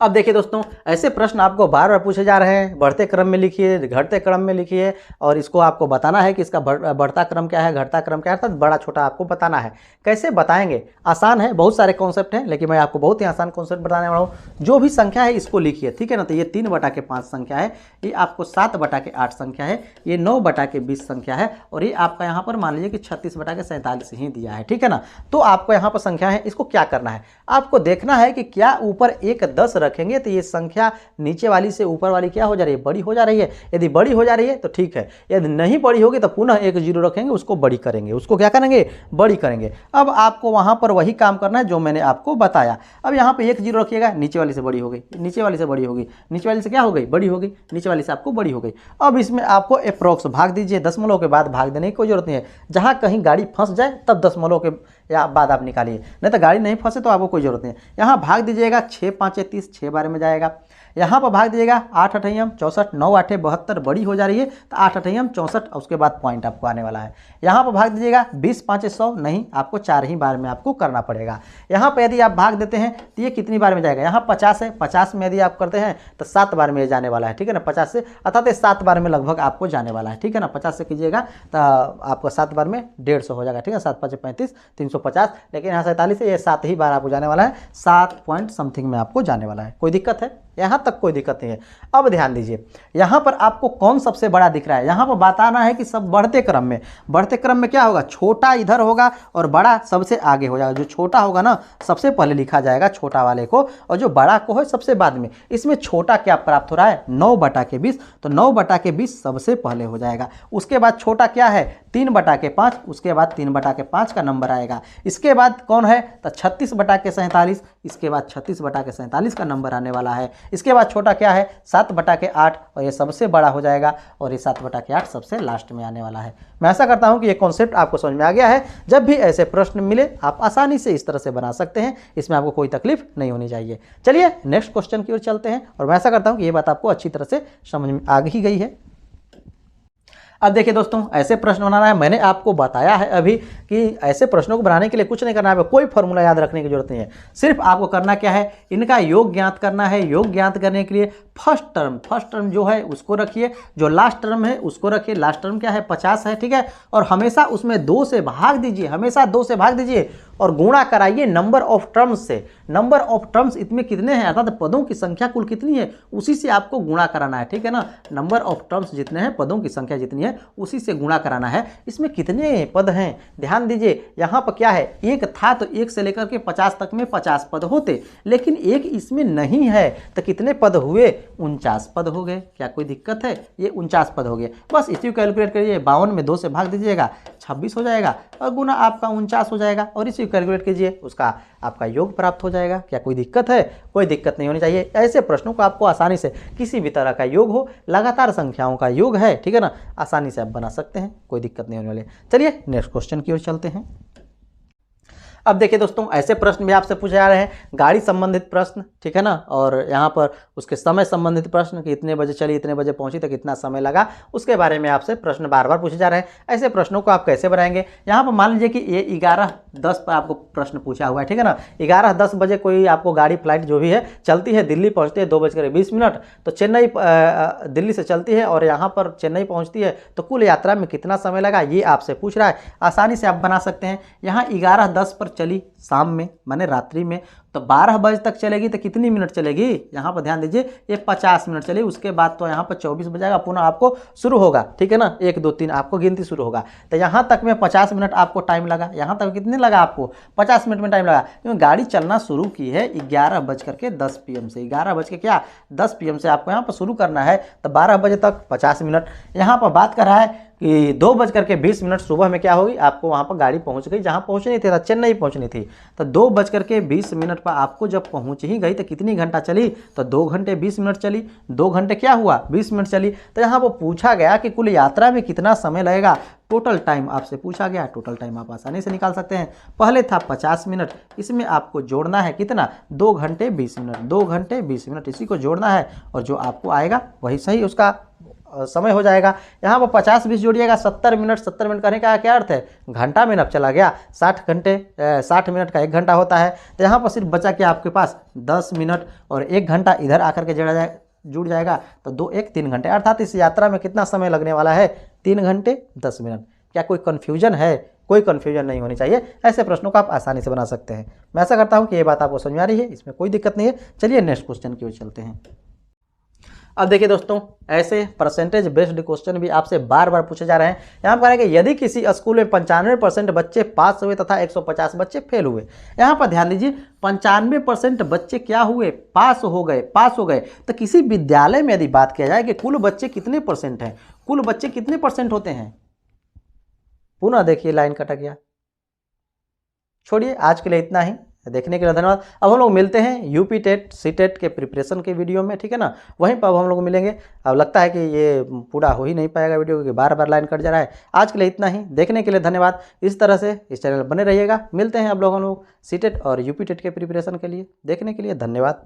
Speaker 1: अब देखिए दोस्तों, ऐसे प्रश्न आपको बार बार पूछे जा रहे हैं, बढ़ते क्रम में लिखिए, घटते क्रम में लिखिए, और इसको आपको बताना है कि इसका बढ़ता क्रम क्या है, घटता क्रम क्या है, अर्थात बड़ा छोटा आपको बताना है। कैसे बताएंगे, आसान है, बहुत सारे कॉन्सेप्ट हैं, लेकिन मैं आपको बहुत ही आसान कॉन्सेप्ट बताने वाला हूँ। जो भी संख्या है इसको लिखिए, ठीक है ना। तो ये 3/5 संख्या है, ये आपको 7/8 संख्या है, ये 9/20 संख्या है, और ये आपका यहाँ पर मान लीजिए कि 36/47 ही दिया है, ठीक है ना। तो आपको यहाँ पर संख्या है, इसको क्या करना है, आपको देखना है कि क्या ऊपर 1 10 रखेंगे तो ये संख्या नीचे वाली से ऊपर वाली क्या हो जा रही है, बड़ी हो जा रही है। यदि बड़ी हो जा रही है तो ठीक है, यदि नहीं बड़ी होगी तो पुनः 1 0 रखेंगे, उसको बड़ी करेंगे, उसको क्या करेंगे, बड़ी करेंगे। अब आपको वहां पर वही काम करना है जो मैंने आपको बताया। अब यहाँ पे 1 0 रखिएगा, नीचे वाली से बड़ी हो गई, नीचे वाली से बड़ी होगी, नीचे वाली से क्या हो गई, बड़ी हो गई, नीचे वाली से आपको बड़ी हो गई। अब इसमें आपको अप्रोक्स भाग दीजिए, दशमलव के बाद भाग देने की कोई जरूरत नहीं है। जहाँ कहीं गाड़ी फंस जाए तब दशमलव के या बाद आप निकालिए, नहीं तो गाड़ी नहीं फंसे तो आपको कोई जरूरत नहीं है। यहाँ भाग दीजिएगा, 6 5 30, 6 बार में जाएगा। यहाँ पर भाग दीजिएगा 8 8 64, 9 8 72, बड़ी हो जा रही है तो 8 8 64, उसके बाद पॉइंट आपको आने वाला है। यहाँ पर भाग दीजिएगा 20 5 100, नहीं, आपको 4 ही बार में आपको करना पड़ेगा। यहाँ पर यदि आप भाग देते हैं तो ये कितनी बार में जाएगा, यहाँ 50 है, 50 में यदि आप करते हैं तो 7 बार में जाने वाला है, ठीक है ना। 50 से अर्थात 7 बार में लगभग आपको जाने वाला है, ठीक है ना। 50 से कीजिएगा तो आपको 7 बार में 150 हो जाएगा, ठीक है। 7 5 35, 350, लेकिन यहाँ 47 है, ये 7 ही बार आपको जाने वाला है, 7 पॉइंट समथिंग में आपको जाने वाला है। कोई दिक्कत है, यहाँ तक कोई दिक्कत नहीं है। अब ध्यान दीजिए, यहाँ पर आपको कौन सबसे बड़ा दिख रहा है, यहाँ पर बताना है कि सब बढ़ते क्रम में, बढ़ते क्रम में क्या होगा, छोटा इधर होगा और बड़ा सबसे आगे हो जाएगा। जो छोटा होगा ना सबसे पहले लिखा जाएगा छोटा वाले को, और जो बड़ा को है सबसे बाद में। इसमें छोटा क्या प्राप्त हो रहा है, 9/20, तो 9/20 सबसे पहले हो जाएगा। उसके बाद छोटा क्या है, 3/5, उसके बाद 3/5 का नंबर आएगा। इसके बाद कौन है, तो 36/47, इसके बाद 36/47 का नंबर आने वाला है। इसके बाद छोटा क्या है, 7/8, और ये सबसे बड़ा हो जाएगा, और ये 7/8 सबसे लास्ट में आने वाला है। मैं ऐसा करता हूं कि ये कॉन्सेप्ट आपको समझ में आ गया है। जब भी ऐसे प्रश्न मिले आप आसानी से इस तरह से बना सकते हैं, इसमें आपको कोई तकलीफ नहीं होनी चाहिए। चलिए नेक्स्ट क्वेश्चन की ओर चलते हैं, और मैं ऐसा करता हूं कि ये बात आपको अच्छी तरह से समझ में आ ही गई है। अब देखिए दोस्तों, ऐसे प्रश्न बनाना है, मैंने आपको बताया है अभी कि ऐसे प्रश्नों को बनाने के लिए कुछ नहीं करना है, कोई फॉर्मूला याद रखने की जरूरत नहीं है। सिर्फ आपको करना क्या है, इनका योग ज्ञात करना है। योग ज्ञात करने के लिए फर्स्ट टर्म जो है उसको रखिए, जो लास्ट टर्म है उसको रखिए। लास्ट टर्म क्या है, 50 है, ठीक है। और हमेशा उसमें 2 से भाग दीजिए, हमेशा 2 से भाग दीजिए और गुणा कराइए नंबर ऑफ टर्म्स से। नंबर ऑफ टर्म्स इसमें कितने हैं, अर्थात पदों की संख्या कुल कितनी है, उसी से आपको गुणा कराना है, ठीक है ना। नंबर ऑफ टर्म्स जितने हैं, पदों की संख्या जितनी है, उसी से गुणा कराना है। इसमें कितने पद हैं ध्यान दीजिए, यहाँ पर क्या है, एक था तो 1 से लेकर के 50 तक में 50 पद होते, लेकिन एक इसमें नहीं है, तो कितने पद हुए, 49 पद हो गए। क्या कोई दिक्कत है, ये 49 पद हो गए। बस इसी को कैलकुलेट करिए, 52 में 2 से भाग दीजिएगा, 26 हो जाएगा और गुना आपका 49 हो जाएगा, और इसी को कैलकुलेट कीजिए, उसका आपका योग प्राप्त हो जाएगा। क्या कोई दिक्कत है, कोई दिक्कत नहीं होनी चाहिए। ऐसे प्रश्नों को आपको आसानी से, किसी भी तरह का योग हो, लगातार संख्याओं का योग है, ठीक है ना, आसानी से आप बना सकते हैं, कोई दिक्कत नहीं होने वाली। चलिए नेक्स्ट क्वेश्चन की ओर चलते हैं। अब देखिए दोस्तों, ऐसे प्रश्न भी आपसे पूछे जा रहे हैं, गाड़ी संबंधित प्रश्न, ठीक है ना, और यहाँ पर उसके समय संबंधित प्रश्न कि इतने बजे चली, इतने बजे पहुंची, तो कितना समय लगा, उसके बारे में आपसे प्रश्न बार बार पूछे जा रहे हैं। ऐसे प्रश्नों को आप कैसे बनाएंगे, यहाँ पर मान लीजिए कि ये 11:10 पर आपको प्रश्न पूछा हुआ है, ठीक है ना। 11:10 बजे कोई आपको गाड़ी, फ्लाइट जो भी है चलती है, दिल्ली पहुँचती है 2:20, तो चेन्नई दिल्ली से चलती है और यहाँ पर चेन्नई पहुँचती है, तो कुल यात्रा में कितना समय लगा, ये आपसे पूछ रहा है। आसानी से आप बना सकते हैं। यहाँ 11:10 पर चली शाम में, माने रात्रि में, तो 12 बजे तक चलेगी, तो कितनी मिनट चलेगी, यहाँ पर ध्यान दीजिए, ये 50 मिनट चलेगी। उसके बाद तो यहाँ पर 24 बजेगा, पुनः आपको शुरू होगा, ठीक है ना, 1 2 3 आपको गिनती शुरू होगा। तो यहाँ तक में 50 मिनट आपको टाइम लगा। यहाँ तक कितने लगा आपको, 50 मिनट में टाइम लगा, क्योंकि गाड़ी चलना शुरू की है 11:10 PM से, 11:10 PM से आपको यहाँ पर शुरू करना है, तो 12 बजे तक 50 मिनट। यहाँ पर बात कर रहा है कि 2:20 सुबह में क्या होगी, आपको वहाँ पर गाड़ी पहुँच गई जहाँ पहुँचनी थी, चेन्नई पहुँचनी थी, तो 2:20 पर आपको जब पहुँच ही गई तो कितनी घंटा चली, तो 2 घंटे 20 मिनट चली। 2 घंटे क्या हुआ, 20 मिनट चली। तो यहाँ पर पूछा गया कि कुल यात्रा में कितना समय लगेगा, टोटल टाइम आपसे पूछा गया। टोटल टाइम आप आसानी से निकाल सकते हैं। पहले था 50 मिनट, इसमें आपको जोड़ना है कितना, 2 घंटे 20 मिनट, 2 घंटे 20 मिनट, इसी को जोड़ना है, और जो आपको आएगा वही सही उसका समय हो जाएगा। यहाँ पर 50-20 जोड़िएगा, 70 मिनट। 70 मिनट करने का क्या अर्थ है, घंटा में अब चला गया। 60 मिनट का 1 घंटा होता है, तो यहाँ पर सिर्फ बचा कि आपके पास 10 मिनट और 1 घंटा इधर आकर के जुड़ जाएगा, तो 2 1 3 घंटे, अर्थात इस यात्रा में कितना समय लगने वाला है, 3 घंटे 10 मिनट। क्या कोई कन्फ्यूजन है, कोई कन्फ्यूजन नहीं होनी चाहिए। ऐसे प्रश्नों को आप आसानी से बना सकते हैं। मैं ऐसा करता हूँ कि ये बात आपको समझ में आ रही है, इसमें कोई दिक्कत नहीं है। चलिए नेक्स्ट क्वेश्चन की ओर चलते हैं। अब देखिए दोस्तों, ऐसे परसेंटेज बेस्ड क्वेश्चन भी आपसे बार बार पूछे जा रहे हैं। यहाँ पर है कि यदि किसी स्कूल में 95% बच्चे पास हुए तथा 150 बच्चे फेल हुए। यहाँ पर ध्यान दीजिए, 95% बच्चे क्या हुए, पास हो गए। तो किसी विद्यालय में यदि बात किया जाए कि कुल बच्चे कितने परसेंट हैं, कुल बच्चे कितने परसेंट होते हैं, पुनः देखिए लाइन कटा गया। छोड़िए, आज के लिए इतना ही। देखने के लिए धन्यवाद। अब हम लोग मिलते हैं यूपी टेट सीटेट के प्रिपरेशन के वीडियो में, ठीक है ना, वहीं पर अब हम लोग मिलेंगे। अब लगता है कि ये पूरा हो ही नहीं पाएगा वीडियो, क्योंकि बार बार लाइन कट जा रहा है। आज के लिए इतना ही। देखने के लिए धन्यवाद। इस तरह से इस चैनल बने रहिएगा। मिलते हैं अब लोग हम लोग सीटेट और यूपी टेट के प्रिपरेशन के लिए। देखने के लिए धन्यवाद।